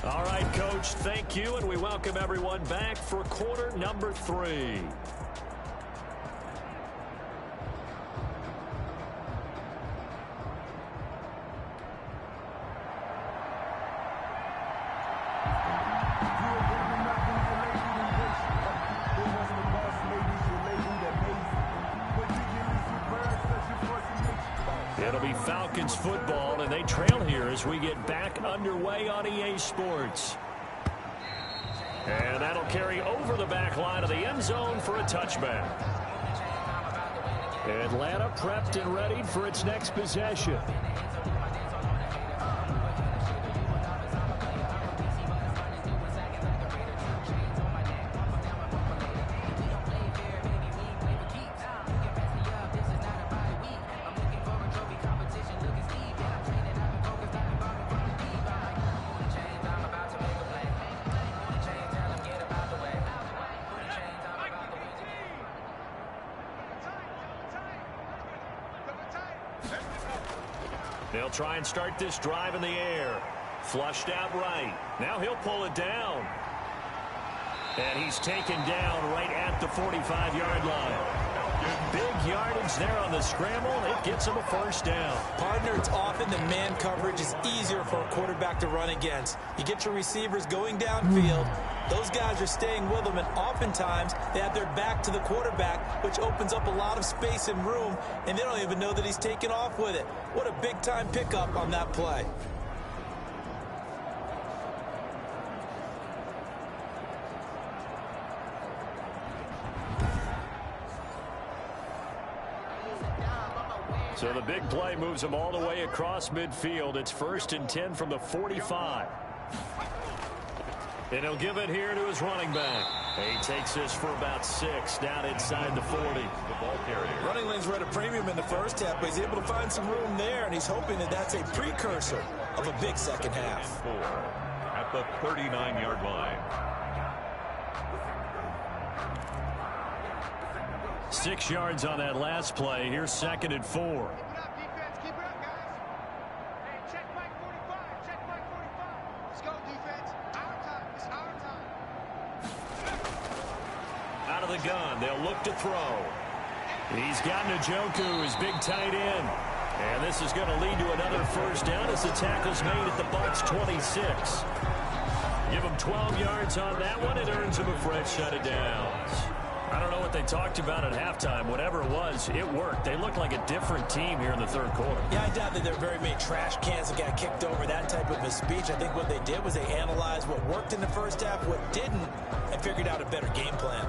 All right, Coach, thank you, and we welcome everyone back for quarter number 3. It'll be Falcons football, and they trail here as we get back underway on EA Sports. And that'll carry over the back line of the end zone for a touchback. Atlanta prepped and ready for its next possession. They'll try and start this drive in the air. Flushed out right. Now he'll pull it down. And he's taken down right at the 45-yard line. Big yardage there on the scramble. It gets him a first down. Partner, it's often the man coverage is easier for a quarterback to run against. You get your receivers going downfield. Those guys are staying with them, and oftentimes they have their back to the quarterback, which opens up a lot of space and room, and they don't even know that he's taken off with it. What a big-time pickup on that play. So the big play moves him all the way across midfield. It's 1st and 10 from the 45. And he'll give it here to his running back. He takes this for about 6 down inside the 40. The ball carrier. Running lanes were at a premium in the first half, but he's able to find some room there, and he's hoping that that's a precursor of a big second half. 4 at the 39-yard line. 6 yards on that last play. Here's 2nd and 4. Out of the gun, they'll look to throw. He's got Njoku, his big tight end. And this is going to lead to another first down as the tackle's made at the Bucs 26. Give him 12 yards on that one. It earns him a fresh set of downs. I don't know what they talked about at halftime. Whatever it was, it worked. They looked like a different team here in the third quarter. Yeah, I doubt that there were very many trash cans that got kicked over, that type of a speech. I think what they did was they analyzed what worked in the first half, what didn't, and figured out a better game plan.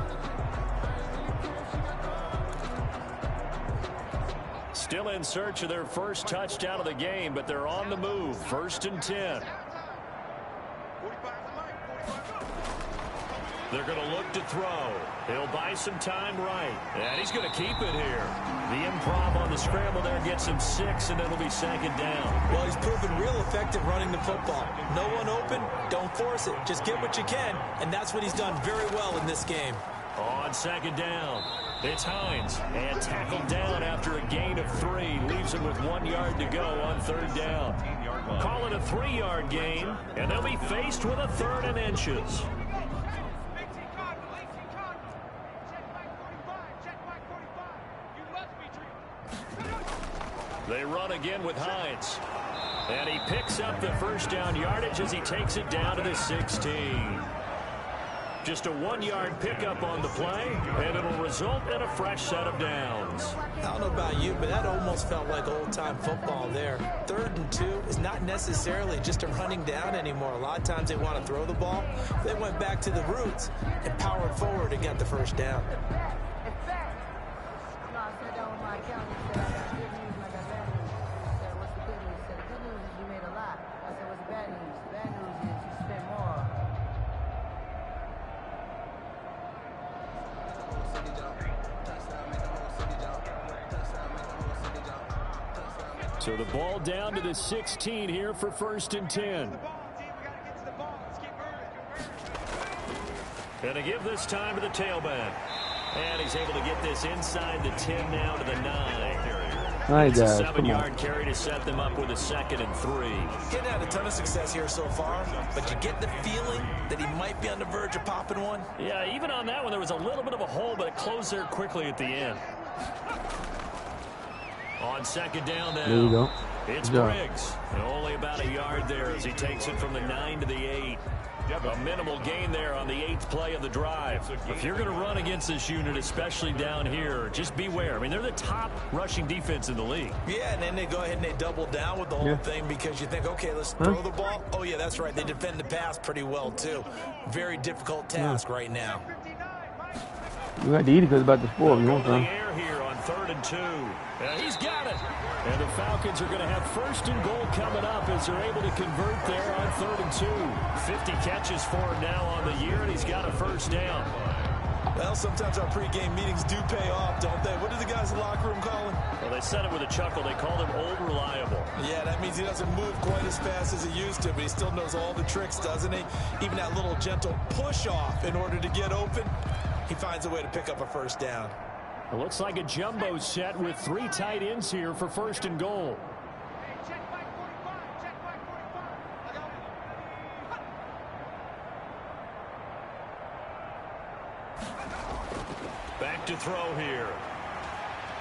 Still in search of their first touchdown of the game, but they're on the move. 1st and 10. They're going to look to throw. He'll buy some time right. And he's going to keep it here. The improv on the scramble there gets him 6, and it'll be 2nd down. Well, he's proven real effective running the football. No one open, don't force it. Just get what you can, and that's what he's done very well in this game. On 2nd down, it's Hines. And tackled down after a gain of 3. Leaves him with 1 yard to go on 3rd down. Call it a 3-yard gain, and they'll be faced with a 3rd and inches. They run again with Hines. And he picks up the 1st down yardage as he takes it down to the 16. Just a 1-yard pickup on the play, and it'll result in a fresh set of downs. I don't know about you, but that almost felt like old-time football there. 3rd and 2 is not necessarily just a running down anymore. A lot of times they want to throw the ball. They went back to the roots and powered forward and got the 1st down. So the ball down to the 16 here for 1st and 10. Gonna give this time to the tailback. And he's able to get this inside the 10 now to the 9. It's a 7-yard carry to set them up with a 2nd and 3. Getting had a ton of success here so far, but you get the feeling that he might be on the verge of popping one. Yeah, even on that one, there was a little bit of a hole, but it closed there quickly at the end. On 2nd down now. There you go. It's Briggs. And only about a yard there as he takes it from the 9 to the 8. A minimal gain there on the 8th play of the drive. If you're going to run against this unit, especially down here, just beware. I mean, they're the top rushing defense in the league. Yeah, and then they go ahead and they double down with the whole thing because you think, okay, let's throw the ball. Oh, yeah, that's right. They defend the pass pretty well, too. Very difficult task right now. You got to eat it because it's about to spoil. You want some? Air here on 3rd and 2. He's got it. And the Falcons are going to have 1st and goal coming up as they're able to convert there on 3rd and 2. 50 catches for him now on the year, and he's got a 1st down. Well, sometimes our pregame meetings do pay off, don't they? What do the guys in the locker room call him? Well, they said it with a chuckle. They called him Old Reliable. Yeah, that means he doesn't move quite as fast as he used to, but he still knows all the tricks, doesn't he? Even that little gentle push-off in order to get open, he finds a way to pick up a 1st down. It looks like a jumbo set with 3 tight ends here for 1st and goal. Back to throw here.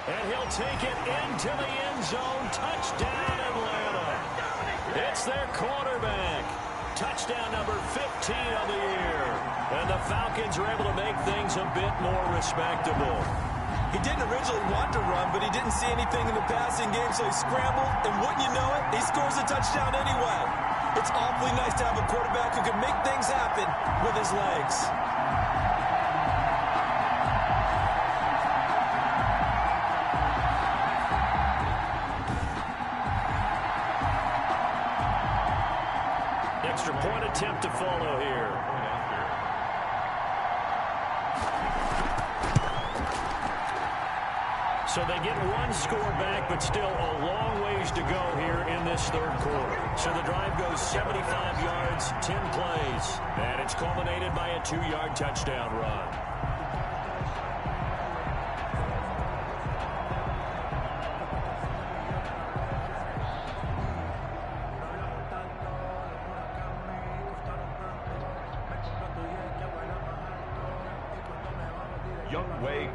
And he'll take it into the end zone. Touchdown, Atlanta. It's their quarterback. Touchdown number 15 of the year. And the Falcons are able to make things a bit more respectable. He didn't originally want to run, but he didn't see anything in the passing game, so he scrambled, and wouldn't you know it, he scores a touchdown anyway. It's awfully nice to have a quarterback who can make things happen with his legs. Extra point attempt to follow here. So they get 1 score back, but still a long ways to go here in this 3rd quarter. So the drive goes 75 yards, 10 plays, and it's culminated by a 2-yard touchdown run.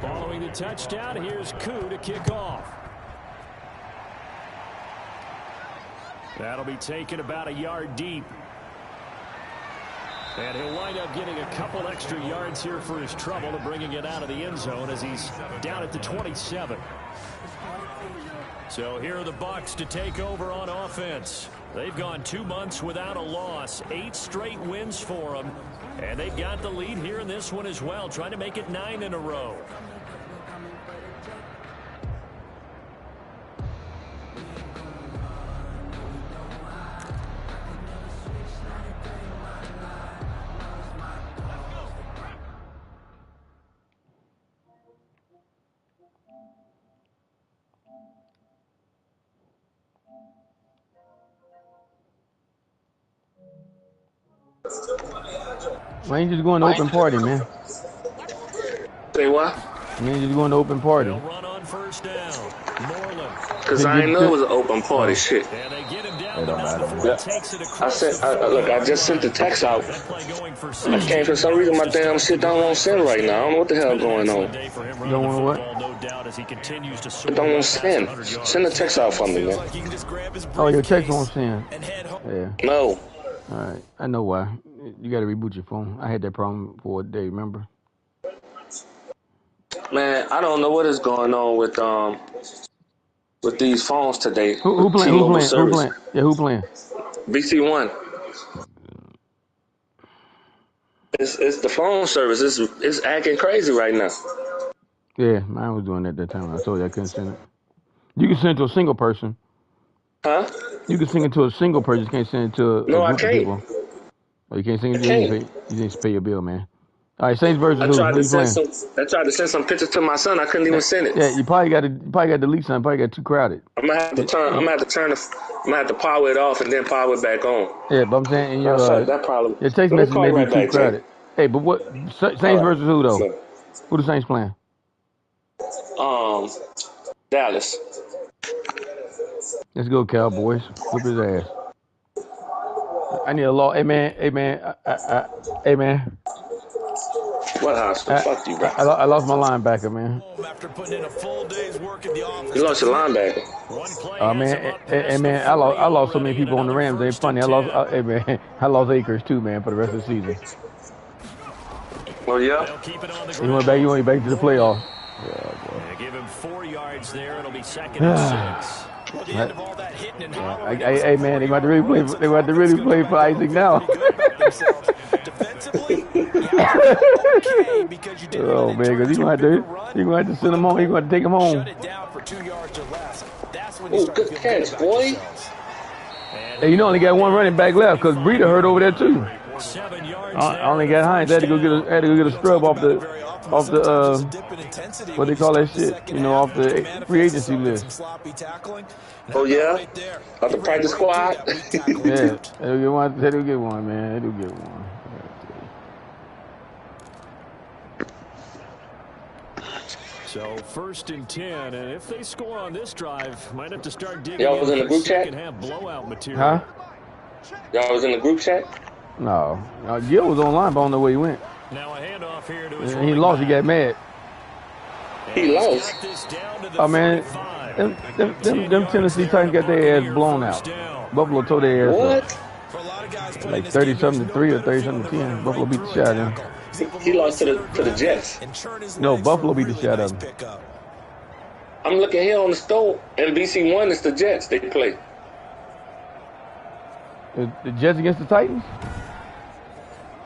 Following the touchdown, here's Koo to kick off. That'll be taken about a yard deep. And he'll wind up getting a couple extra yards here for his trouble and bringing it out of the end zone as he's down at the 27. So here are the Bucs to take over on offense. They've gone 2 months without a loss, 8 straight wins for them. And they've got the lead here in this one as well, trying to make it 9 in a row. Why ain't you just going to open party, man? Say what? Why ain't you just going to open party? Run on first down. Because I didn't know it was an open party. Shit. And they get him down the Look, I just sent the text out. I can't, for some reason, my damn shit don't want to send right now. I don't know what the hell going on. You don't want what? I don't want to send. Send the text out for me, man. Oh, your text won't send. Yeah. No. All right. I know why. You got to reboot your phone. I had that problem for a day, remember? Man, I don't know what is going on with these phones today. Who playing? Who playing? Who playing? Yeah, who playing? BC1. It's the phone service. It's acting crazy right now. Yeah, mine was doing that time. I told you I couldn't send it. You can send it to a single person. Huh? You can send it to a single person. You can't send it to a group of people. Oh, you can't send it to you need to pay your bill, man. All right, Saints versus who? I tried to send some pictures to my son. I couldn't even send it. Yeah, you probably got to delete something. Probably got too crowded. I'm gonna have to power it off and then power it back on. Yeah, but I'm saying your text message may be too crowded. Hey, but what Saints versus who though? Who the Saints playing? Dallas. Let's go, Cowboys. Whoop his ass. I need a law. Hey man. Hey man. What hospital? Fuck you, bro. I lost my linebacker, man. After putting in a full day's work in the office. You lost your linebacker. Man, I lost so many people on the Rams. They funny. I lost Akers too, man, for the rest of the season. Oh yeah. You went back to the playoff. Yeah, give him 4 yards there. It'll be second and 6. Hey man, they about to really play for Isaac now. Oh man, because he's gonna have to send him home. He's gonna take him home. Oh, good catch, boy. Hey, you know, only got one running back left because Breida hurt over there too. I only got Hines. I had to go get a scrub off the what they call that shit? You know, off the free agency list. Oh yeah, off the practice squad. Yeah, they'll get one, man. They'll get one. So 1st and 10, and if they score on this drive, might have to start digging. Y'all was in the group chat? Blowout material. Huh? Y'all was in the group chat? No. Gil was online, but I don't know where he went. Now a handoff here to his he lost. He got mad. He lost. Oh man, them Tennessee Titans got their ass blown out. Buffalo tore their ass up. Like 30-something to 3 or 30-something to 10. Buffalo beat the shit out of them. He lost to the Jets. No, Buffalo beat the shit out of them. I'm looking here on the store, and BC1 is the Jets they play. The Jets against the Titans?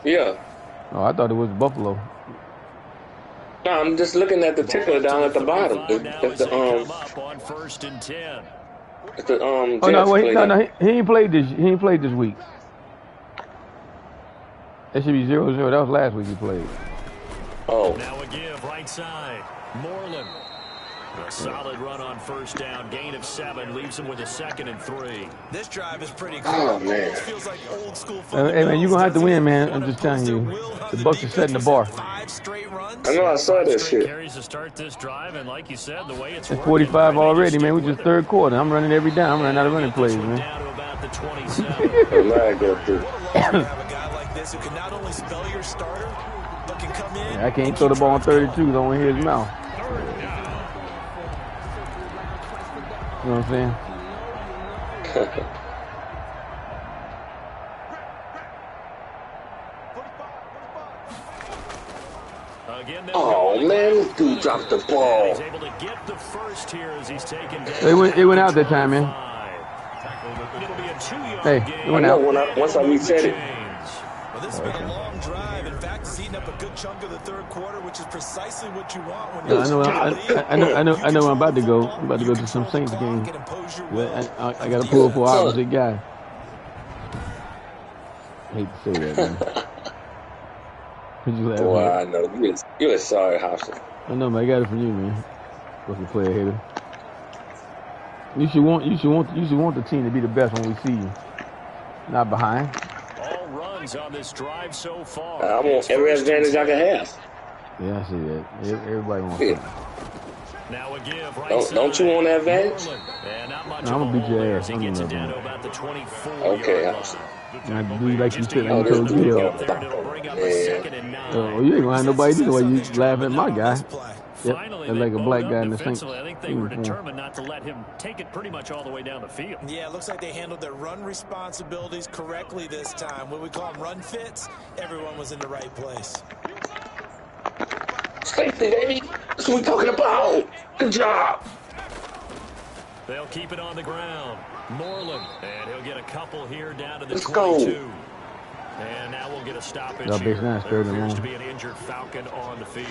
Yeah. Oh, I thought it was Buffalo. No, I'm just looking at the ticker down at the bottom. It's the on 1st and 10. It's the Oh no, he ain't played this week. That should be 0-0. That was last week he played. Oh. Now a give right side. Moreland. A solid run on 1st down. Gain of 7 leaves him with a 2nd and 3. This drive is pretty cool. Oh man. This feels like old school Hey man, you're gonna have to win, man. I'm just telling you. The Bucs are setting the bar. 5 straight runs. I know I saw this shit. Carries to start this drive, and like you said, the way it's 45 already, man. We just third quarter. I'm running every down. I'm running out of running plays, man. Down to about the 27. Go through. Who can not only spell your starter, but can come in. I can't throw the ball on 32. Don't want to hear his mouth. You know what I'm saying? Oh man, this dude dropped the ball. He's able to get the first here as he's taken down. It went out that time, man. It'll be a 2-yard Hey, gain. it went out. Once I reset it. Well, this has been a long drive. In fact, it's eating up a good chunk of the third quarter, which is precisely what you want when you're I know I'm about to go. I'm about to go to some Saints game. I got to pull for opposite guy. I hate to say that, man. Boy, I know. You're sorry, Hobson. I know, man. I got it from you, man. Fucking player hater. You should want the team to be the best when we see you. Not behind. All runs on this drive so far. I want every advantage I can have. Yeah, I see that. Everybody wants that. Now a give right don't you want that advantage? I'm gonna beat your ass. I'm gonna do that. Okay, Hobson. I do like you said, I'm told you. Oh, you ain't gonna have nobody do the way you laugh at my guy. Yep, like a black guy in the Saints. I think they were determined not to let him take it pretty much all the way down the field. Yeah, it looks like they handled their run responsibilities correctly this time. What we call them run fits, everyone was in the right place. Safety, baby. That's what we're talking about. Good job. They'll keep it on the ground. Moreland, and he'll get a couple here down to the Let's 22. go. And now we'll get a stoppage No, here. There there appears to be an injured Falcon on the field.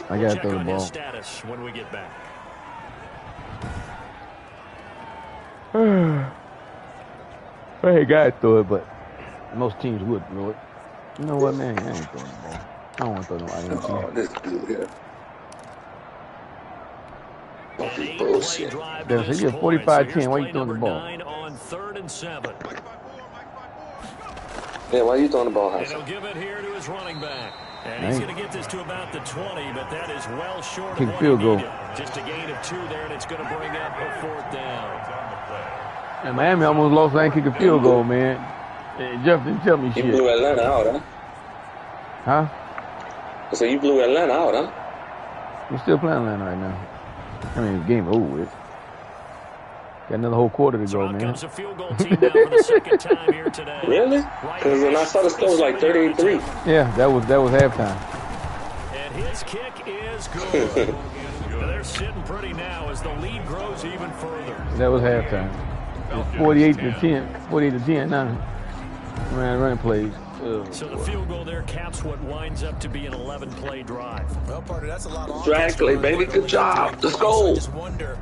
I We'll got to check throw the on ball. his status when we get back. I ain't got to throw it, but most teams would throw it. You know what, man? I ain't throwing the ball. I don't want to throw no INT. Oh, this dude here. Fucking bullshit. Then so you're 45-10. Why you throwing the ball? 9 on 3rd and 7. Yeah, why you throwing the ball, And Hobson? he'll give it here to his running back. And he's going to get this to about the 20, but that is well short Kick of what field he goal. needed. Just a gain of 2 there, and it's going to bring up a 4th down. And Miami almost lost. I ain't kick a field goal, man. Jeff didn't tell me You shit. blew Atlanta out, huh? Huh? So you blew Atlanta out, huh? We're still playing Atlanta right now. I mean, the game over with. Got another whole quarter to go, man. Comes a field goal team now for the second time here today. Really? Because when I saw the score, it was like 38-3. Yeah, that was halftime. And his kick is good. They're sitting pretty now as the lead grows even further. That was halftime. It's 48-10. 48-10 now. Running plays. So the field goal there caps what winds up to be an 11-play drive. Well, partner, that's a lot of Exactly, baby. Good job. Let's go. I just wonder,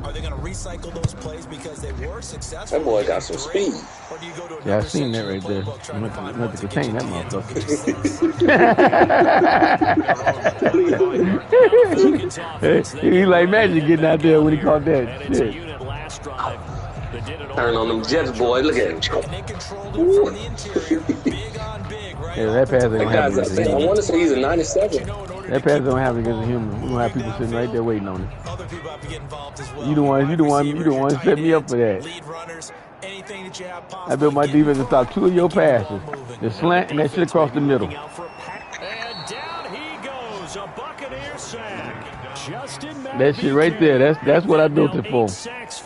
are they going to recycle those plays because they were successful? That boy got some speed. Or do you go to Yeah, I seen that right there. I meant to contain that motherfucker. He like magic getting out there when he caught that shit. Turn on them Jets, boy. Look at him. Yeah, that pass ain't gonna happen against a I human. want to say he's a 97. That pass don't happen against a human. We're gonna have people sitting right there waiting on it. Other people have to get involved as well. You the one set me up for that. Lead runners, anything that you have possible. I built my defense to stop 2 of your passes. The slant and that shit across the middle. And down he goes, a Buccaneer sack. That shit right there, that's what I built it for.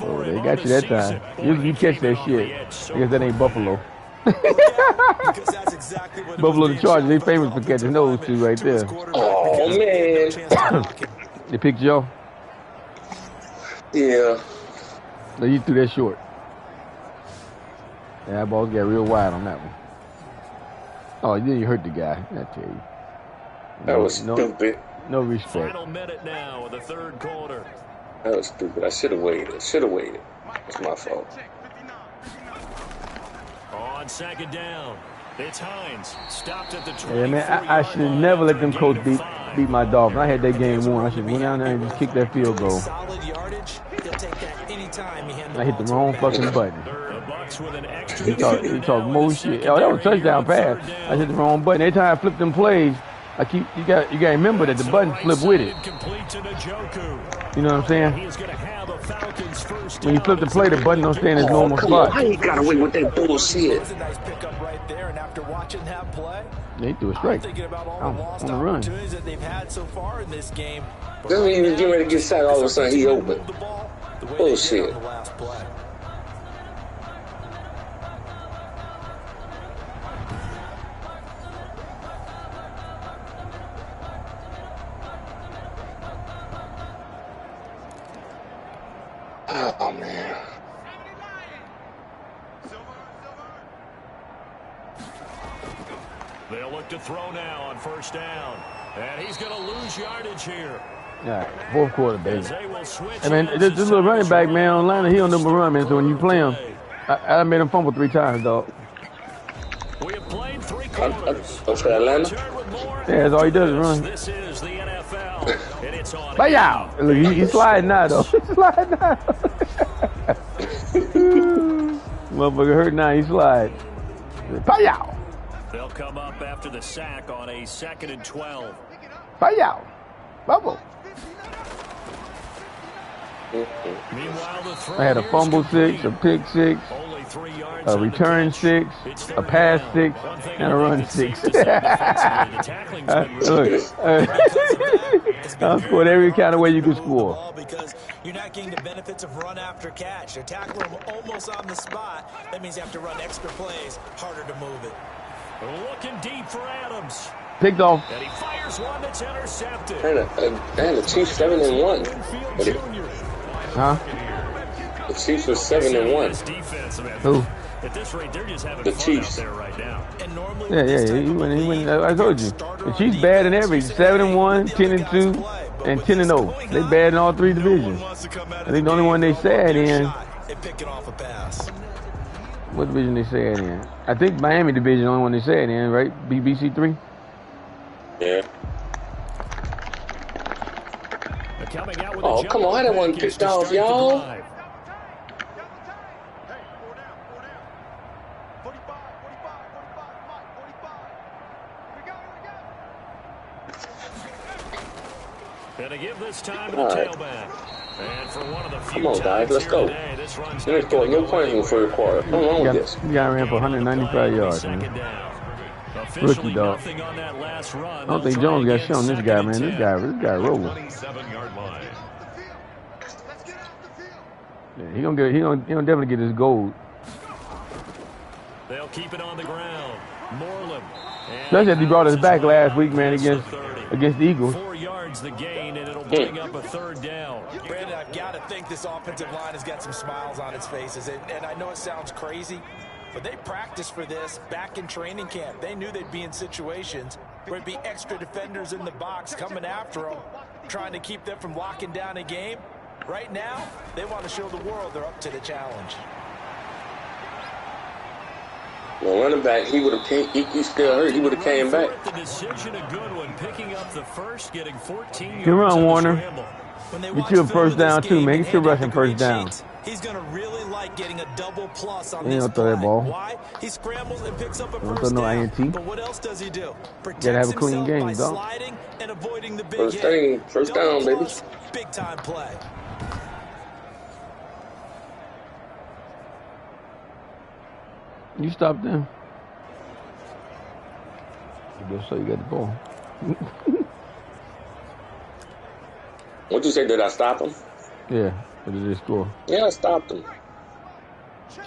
Oh, they got you that time. You catch that shit. I guess that ain't Buffalo. Buffalo the Chargers, they famous for catching those two right there. Oh, man. They picked Joe? Yeah. No, you threw that short. Yeah, that ball got real wide on that one. Oh, then you hurt the guy, I tell you. That was stupid. No respect. Final minute now of the third quarter. That was stupid. I should have waited. It's my fault. On second down, it's Hines. Stopped at the 24. Yeah, man, I should never let them coach beat my Dolphins. I had that game won. I should went down there and just kick that field goal. Solid yardage. He'll take that anytime he hands the I hit the ball. wrong fucking button. The Bucs with an extra He talk more shit. Oh, that was a touchdown pass. I hit the wrong button. Every time I flip them plays, you got to remember that the button flip with it. You know what I'm saying? When you flip the play, the button don't stay in its normal spot. How you got away with that bullshit? That's a nice pickup right there. And after watching that play, They threw it straight. I'm thinking about all the lost on the run. opportunities that they've had so far in this game. Doesn't even get ready to get sacked. All of a sudden, he open. Bullshit. On the last play. Oh, man. They'll look to throw now on first down. And he's going to lose yardage here. Yeah, fourth quarter, baby. I mean, this little running back, man, online, he don't number run, man. So when you play him, I made him fumble 3 times, dog. We have played 3 quarters. For Atlanta? Yeah, that's all he does is run. This is the NFL, and it's on. Bye out. Look, he's sliding now, though. He's sliding now. Motherfucker hurt now. He slide. Bye out. They'll come up after the sack on a 2nd and 12. Bye out. Bubble. Meanwhile, the throw I had a fumble 6, a pick 6, a return 6, a pass 6, and a run 6. Look, I scored every kind of way you could score. Because you're not getting the benefits of run after catch. You're tackling them almost on the spot. That means you have to run extra plays, harder to move it. Looking deep for Adams. Picked off. And he fires one that's intercepted. And the Chiefs 7-1. Huh? The Chiefs were 7-1. Who? At this rate, they're just having the fun Chiefs. out there right now. Yeah. He went. I told you. The Chiefs bad in every 7-1, 10-2, and 10-0. They bad in all 3 divisions. I think the only one they sad in. What division they sad in? I think Miami division the only one they sad in, right? BBC 3. Yeah. Oh, come on. I didn't want to pick off, y'all. And to give this time to the tailback. And for one of the few come on, guys. Let's go. Let's go. No points in the third quarter. What's wrong with this? He got ran for 195 yards, man. Rookie, dog. I don't think Jones got shit on this guy, man. This guy rolling. Yeah, he gonna definitely get his gold. They'll keep it on the ground. Moreland. Especially as he brought us back last week, man, against the Eagles. 4 yards the gain, and it'll bring up a 3rd down. Brandon, I've got to think this offensive line has got some smiles on its faces. And I know it sounds crazy, but they practiced for this back in training camp. They knew they'd be in situations where it'd be extra defenders in the box coming after them, trying to keep them from locking down a game. Right now, they want to show the world they're up to the challenge. Well, running back, he would have came. He's still hurt. He would have came back. The decision, a good one, picking up the first, getting 14 yards. Good run, Warner. Get you a first down too, man. Get your rushing first down. He's going to really like getting a double plus on this play. Don't throw that ball. Why? He scrambles and picks up a don't first throw no down. INT. But what else does he do? Gotta have a clean game, dog. Sliding and avoiding the big first down, baby. Big time play. You stopped them. I guess so. You got the ball. What'd you say? Did I stop him? Yeah. What did they score? Yeah, I stopped him. Shit.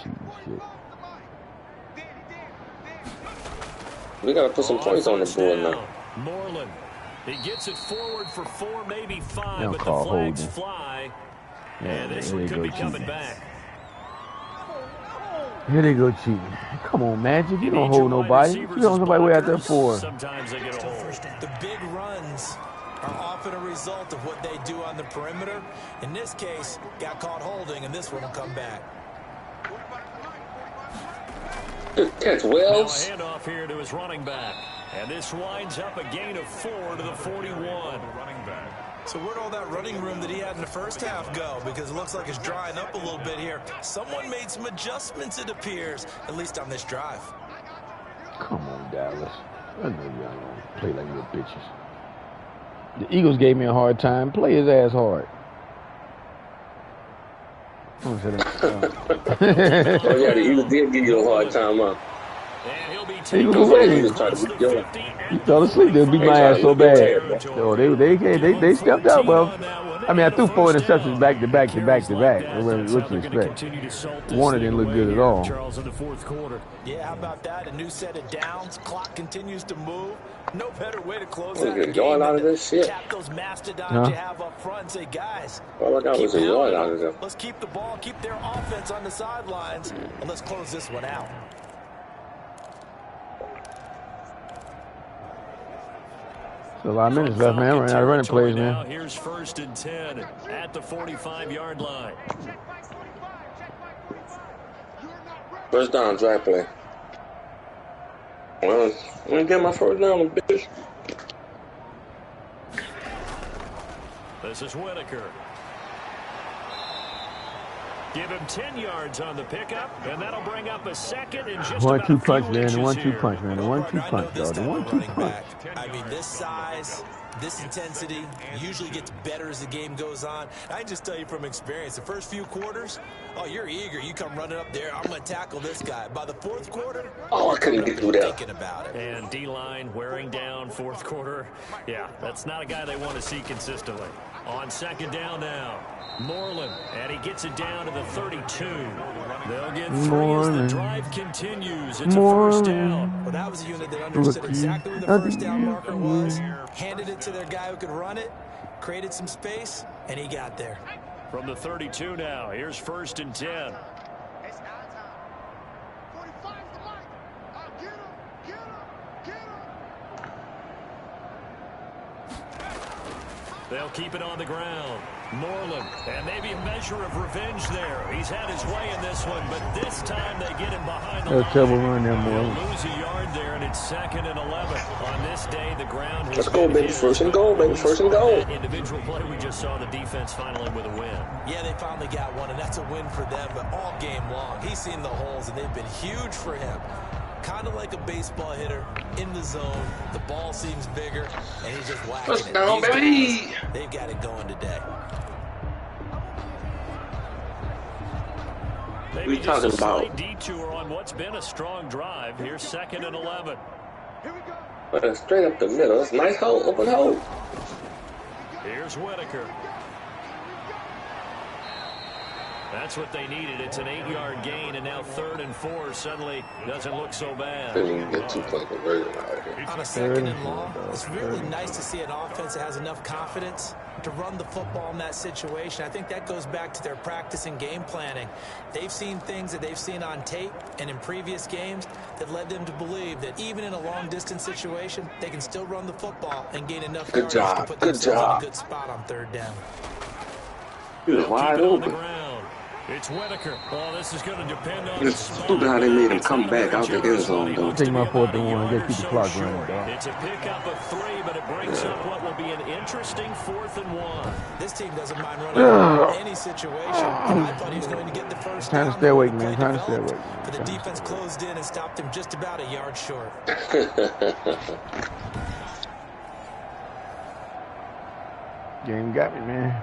We gotta put some points on the board now. Moreland. He gets it forward for 4, maybe 5, but the call flags holding. fly. Yeah, and this one could be coming back. Here they go cheating. Come on, Magic. You don't hold nobody. You don't somebody way out there for. Sometimes they get a hold. The big runs are often a result of what they do on the perimeter. In this case, got caught holding, and this one will come back. Good catch, Wells. Now a handoff here to his running back. And this winds up a gain of 4 to the 41. So where'd all that running room that he had in the first half go? Because it looks like it's drying up a little bit here. Someone made some adjustments, it appears, at least on this drive. Come on, Dallas. I know y'all don't play like little bitches. The Eagles gave me a hard time. Play his ass hard. Oh, yeah, the Eagles did give you a hard time, huh? And he'll be He was winning. He fell asleep. They'll beat my ass so bad. So they stepped up. Well, I mean, I threw 4 interceptions back to back. What you expect? Warner didn't look good at all. Charles in the fourth quarter. Yeah, how about that? A new set of downs. Clock continues to move. No better way to close out a game than out of this shit. Tap those mastodons you have up front and say, guys, all I got was a yard out of them. Let's keep the ball, keep their offense on the sidelines, and let's close this one out. So a lot of minutes left, man. We're out of running plays, man. Here's 1st and 10 at the 45-yard line. First down, drag play. Well, I'm gonna get my first down, bitch. This is Whitaker. Give him 10 yards on the pickup, and that'll bring up a 2nd and just 1-2 punch, man. The 1-2 punch, man. The 1-2 punch, dog. The 1-2 punch. I mean, this size, this intensity usually gets better as the game goes on. I can just tell you from experience, the first few quarters, oh, you're eager. You come running up there. I'm going to tackle this guy. By the fourth quarter, I couldn't get through that. Thinking about it. And D-line wearing down fourth quarter. Yeah, that's not a guy they want to see consistently. On 2nd down now. Moreland, and he gets it down to the 32. They'll get 3 as the drive continues. It's a first down. Well, that was a unit that understood exactly where the first down marker was, handed it to their guy who could run it, created some space, and he got there. From the 32 now, here's 1st and 10. They'll keep it on the ground. Moreland, and maybe a measure of revenge there. He's had his way in this one, but this time they get him behind the line. Trouble run there, Moreland. They'll lose a yard there, and it's 2nd and 11. On this day, the ground has Let's go, baby. First and goal, baby. First and goal. Individual play, we just saw the defense finally with a win. Yeah, they finally got one, and that's a win for them, but all game long, he's seen the holes, and they've been huge for him. Kind of like a baseball hitter in the zone. The ball seems bigger, and he's just whacking it. Down, baby. They've got it going today. Maybe we talking about? Detour on what's been a strong drive. Here's 2nd and 11. Straight up the middle. That's a nice hole, open hole. Here's Whitaker. That's what they needed. It's an 8-yard gain, and now 3rd and 4 suddenly doesn't look so bad. Didn't even get 2-point conversion out of here. On a 2nd and long, it's really nice to see an offense that has enough confidence to run the football in that situation. I think that goes back to their practice and game planning. They've seen things that they've seen on tape and in previous games that led them to believe that even in a long-distance situation, they can still run the football and gain enough yards to put themselves in a good spot on 3rd down. He was wide open. It's Whitaker. Well, this is going to depend on it's stupid how they made him come back out the end zone, though. Take my 4th and 1. Get keep the clock running, dog. It's a pickup of 3, but it brings up what will be an interesting 4th and 1. This team doesn't mind running any situation. I thought he was going to get the first down. Trying to stay awake, man. Trying to stay awake. But the defense closed in and stopped him just about a yard short. Game got me, man.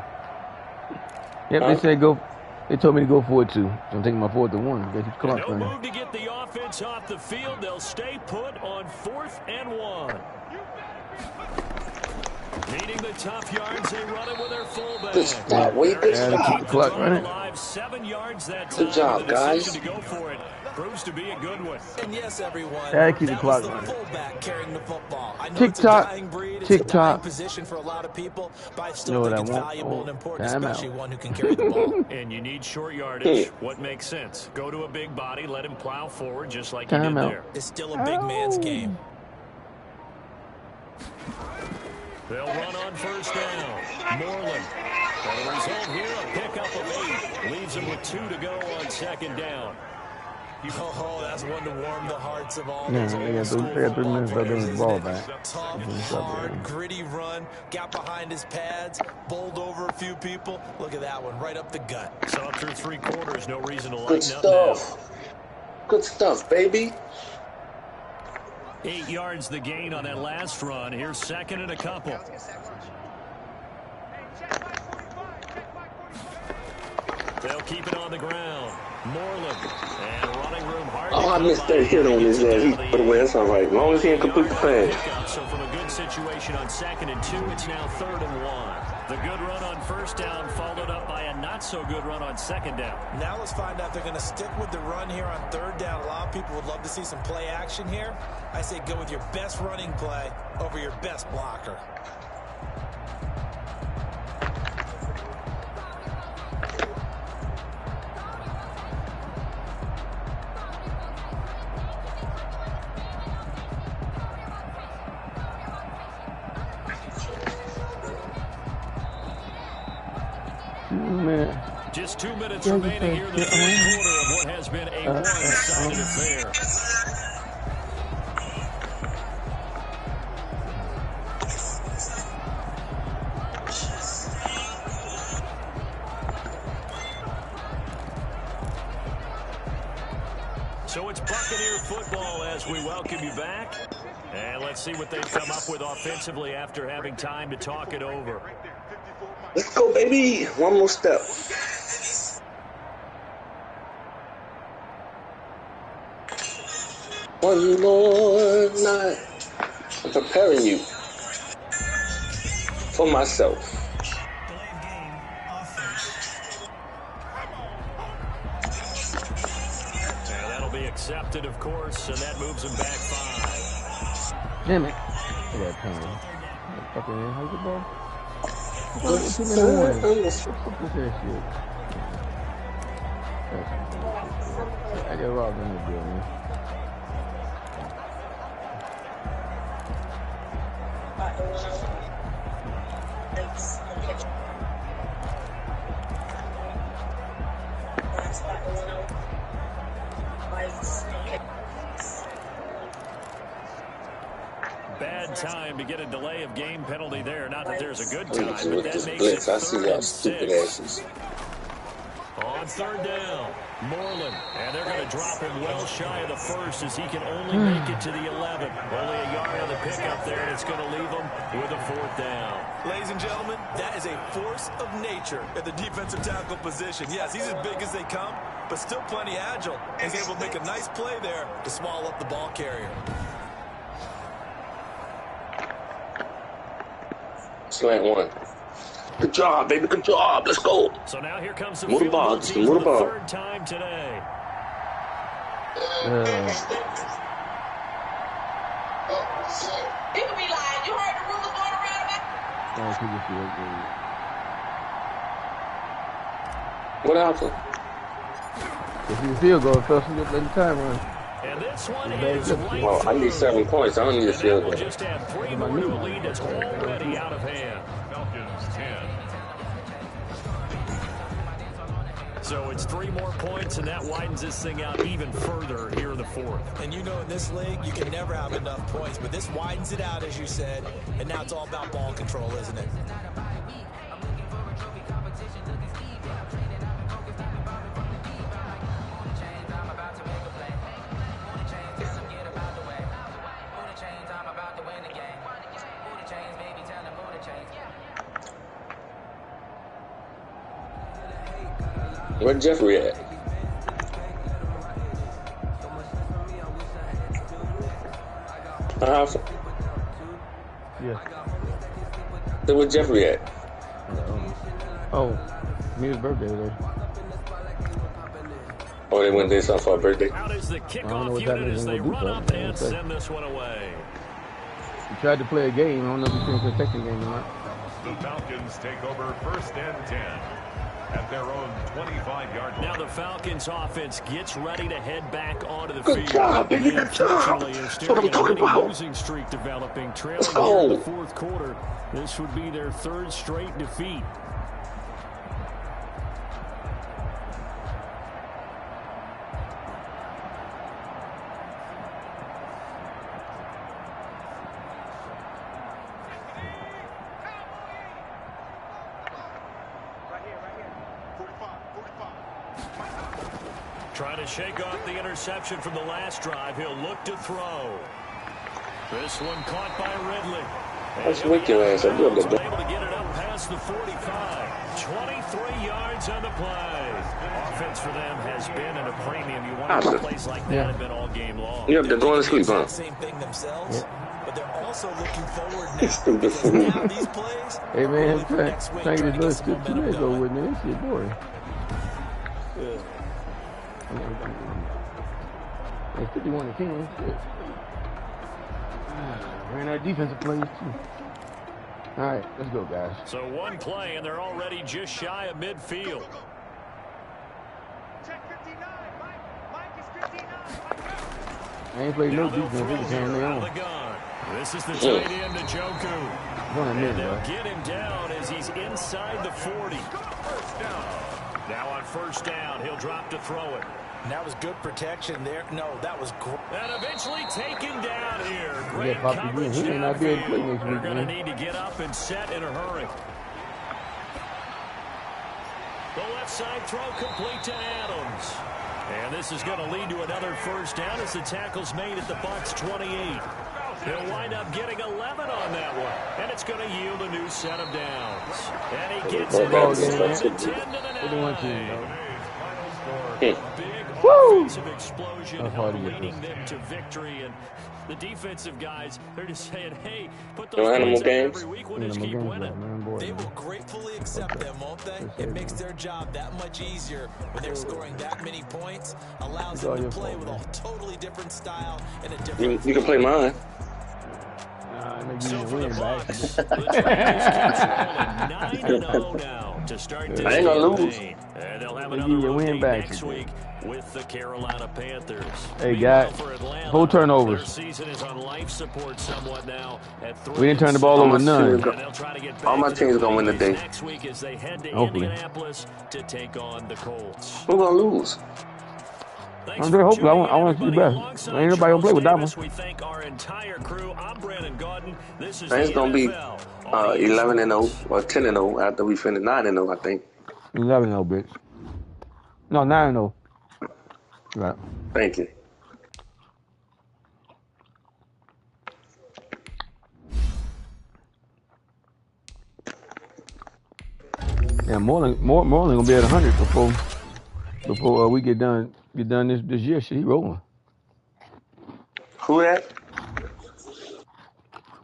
Yep, they said go. They told me to go for it too. So I'm taking my 4th and 1. Get the clock running. No move to get the offense off the field. They'll stay put on 4th and 1. Needing the tough yards, they run it with their fullback. Good stop, wait, good stop. Keep the clock running. 7 yards that time. Good job, guys. To go for it proves to be a good one. And yes, everyone. Keep the clock running. Fullback carrying the football. I know Tick it's tock. a dying breed. It's Tick a dying tock. position for a lot of people, but I still think it's valuable and important, especially one who can carry the ball. And you need short yardage. What makes sense? Go to a big body, let him plow forward just like you did there. It's still a big man's game. They'll run on 1st down. Moreland. And the result here, a pickup of 8. Leaves them with 2 to go on 2nd down. Oh, that's one to warm the hearts of all Yeah, those they got 3 minutes left in the ball back. Tough, hard, gritty run. Got behind his pads, bowled over a few people. Look at that one, right up the gut. Saw through 3 quarters, no reason to Good lighten up now. stuff. Good stuff, baby. 8 yards the gain on that last run. Here's 2nd and a couple. They'll keep it on the ground. Moreland. And running room hard. Oh, I missed that hit on his ass. But well, that's all right. As long as he can complete the pass. So from a good situation on 2nd and 2, it's now 3rd and 1. The good run on 1st down followed up by a not-so-good run on 2nd down. Now let's find out if they're going to stick with the run here on 3rd down. A lot of people would love to see some play action here. I say go with your best running play over your best blocker. Just 2 minutes remaining here in the 3rd quarter of what has been a one-sided affair. So it's Buccaneer football as we welcome you back. And let's see what they've come up with offensively after having time to talk it over. Let's go, baby. One more step. One more night. I'm preparing you for myself. And that'll be accepted, of course, and that moves him back 5. Damn it. I got time. Fucking how's the ball? I get robbed in the deal, man. Bad time to get a delay of game penalty there. Not that there's a good time, but that makes it I see 3rd y'all and stupid 6. asses. On 3rd down, Moreland. And they're going to drop him well shy of the 1st as he can only make it to the 11. Only a yard on the pickup there, and it's going to leave him with a 4th down. Ladies and gentlemen, that is a force of nature at the defensive tackle position. Yes, he's as big as they come, but still plenty agile. He's able to make a nice play there to swallow up the ball carrier. Slant one. Good job, baby. Good job. Let's go. So now here comes the move the ball. Just move the ball. 3rd time today. People be like, you heard the rumors going around about? What happened? If you field goal, first you get the time run. And this one is right. Well, I need 7 points. I don't need a field goal. We'll just have 3 more to a lead that's already out of hand. Falcons 10. So it's 3 more points, and that widens this thing out even further here in the 4th. And you know in this league, you can never have enough points, but this widens it out, as you said, and now it's all about ball control, isn't it? Where Jeffrey at? Yeah. So where Jeffrey at? Oh, his birthday today. Oh, they went there something for a birthday? Out is the kickoff unit as they run up and send this one away. He tried to play a game. I don't know if he's trying to protect the game or not. The Falcons take over 1st and 10 at their own 25-yard line. Now the Falcons offense gets ready to head back onto the Good field. job, baby. Good job. That's what I'm talking about. Losing streak developing, trailing Let's go. here in the 4th quarter. This would be their 3rd straight defeat. Trying to shake off the interception from the last drive. He'll look to throw. This one caught by Ridley. Let's wake your ass up. Able to get it up past the 45. 23 yards on the play. Offense for them has been at a premium. You want to plays like that have been all game long. Yep, they're going to sleep, huh? Same thing themselves, but they're also looking forward now. Because now these plays. Hey man, thank you. Let's get 2 days over with, man. This shit boring. It's 51-10. Shit. Ran our defensive plays too. All right, let's go, guys. So one play, and they're already just shy of midfield. I ain't played no defense. They can lay on. This is the tight end to Joku. And they'll get him down as he's inside the 40. Now on first down, he'll drop to throw it. And that was good protection there. No, that was great. And eventually taken down here. Great Yeah, coverage downfield. They're going to need to get up and set in a hurry. The left side throw complete to Adams. And this is going to lead to another first down as the tackle's made at the Bucs 28. He'll wind up getting 11 on that one. And it's going to yield a new set of downs. And he gets it inside the 10 to the 9. Big offensive explosion leading them to victory. And the defensive guys, they're just saying, hey, put those points up every week. We'll just keep winning. They will gratefully accept them, won't they? It makes their job that much easier when they're scoring that many points. Allows them to play with a totally different style and a different. You can play mine. So for the Bucs, the Chargers keeps rolling 9-0 now to start this I ain't gonna lose. And they'll have another road game next week with the Carolina Panthers. Hey, guys, 4 turnovers. Season is on life support somewhat now at 3. We didn't turn the ball over none. All my teams are gonna win today. Next week as they head to Indianapolis to take on the Colts. We're gonna lose. Andre, hopefully, I want to see best. Ain't nobody gonna play with that one. We thank our entire crew. I'm Brandon Gaudin. This is It's gonna be 11-0 or 10-0 after we finish 9-0, I think. 11-0, bitch. No, 9-0. Right. Thank you. Yeah, Moreland gonna be at 100 before we get done this year. Shit, he rolling. Who that?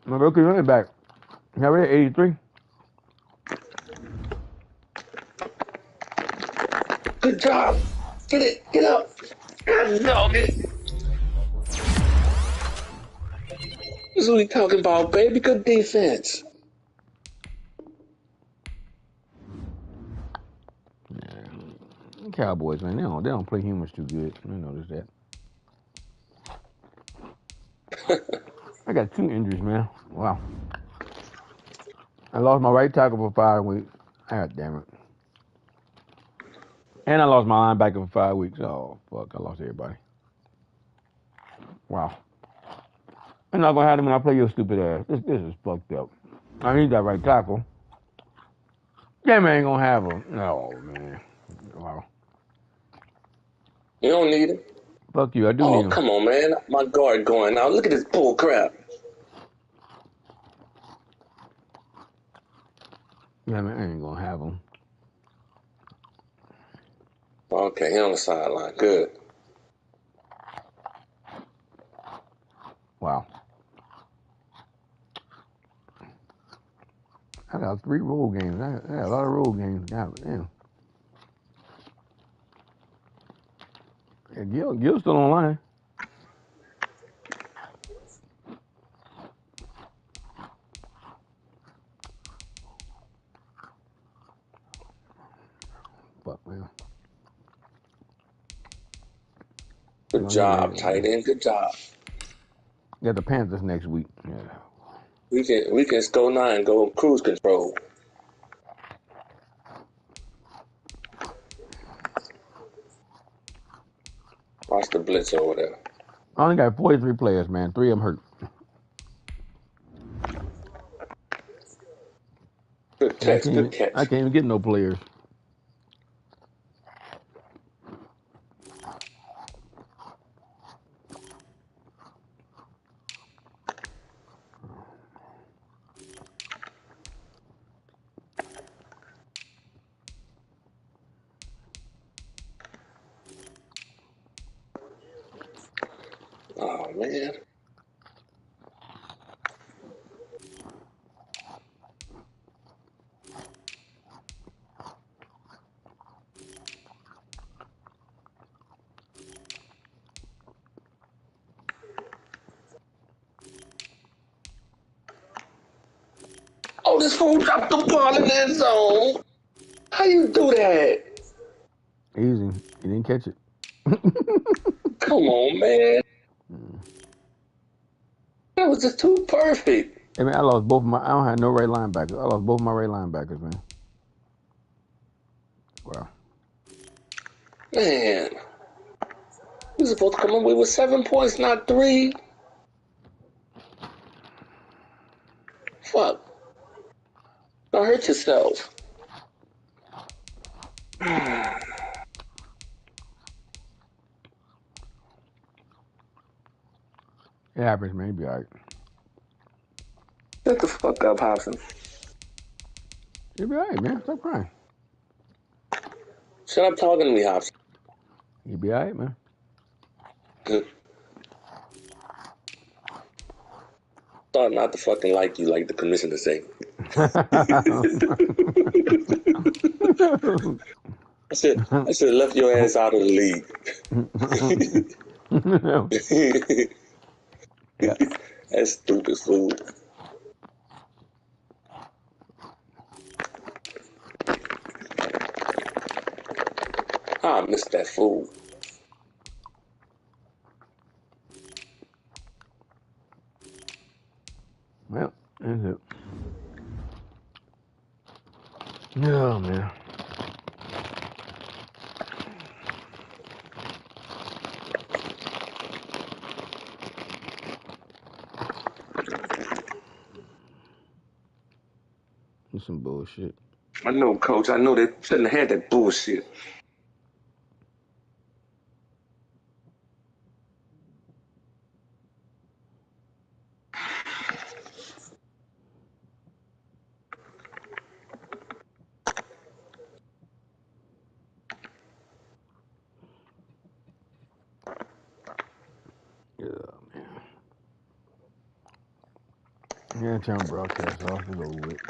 My rookie running back. Now we're at 83. Good job. Get it. Get up. God dog it. This is what we talking about, baby. Good defense. Cowboys, man, they don't play humans too good. I noticed that. I got 2 injuries, man. Wow. I lost my right tackle for 5 weeks. God damn it. And I lost my linebacker for 5 weeks. Oh, fuck. I lost everybody. Wow. I'm not going to have them when I play your stupid ass. This is fucked up. I need that right tackle. Yeah, man, ain't going to have him. No, man. Wow. You don't need it. Fuck you, I do need him. Oh, come on, man. My guard going out. Look at this bull crap. Yeah, man, I ain't gonna have him. Okay, he on the sideline. Good. Wow. I got 3 road games. I got a lot of road games. God damn. Yeah, Gil's still online. Fuck, man. Good job, tight end. Good job. Yeah, the Panthers next week. Yeah. We can score 9 and go cruise control. Watch the blitz over there. I only got 43 players, man. 3 of them hurt. Good catch, good catch. I can't even get no players. man. Oh, this fool dropped the ball in that zone. How you do that? Easy. He didn't catch it. Come on, man. That was just too perfect. Hey, man, I lost both of my... I don't have no right linebackers. I lost both of my right linebackers, man. Wow. Man. You're supposed to come away with 7 points, not 3. Fuck. Don't hurt yourself. It happens, man. You'll be all right. Shut the fuck up, Hobson. You'll be all right, man. Stop crying. Shut up talking to me, Hobson. You'll be all right, man. Thought not to fucking like you, like the commissioner say. I should have left your ass out of the league. Yeah. That stupid fool. I missed that fool. Well, that's it. Oh, man. That's some bullshit. I know, Coach. I know they shouldn't have had that bullshit. Yeah, man. Yeah, turn broadcast off. It's over with.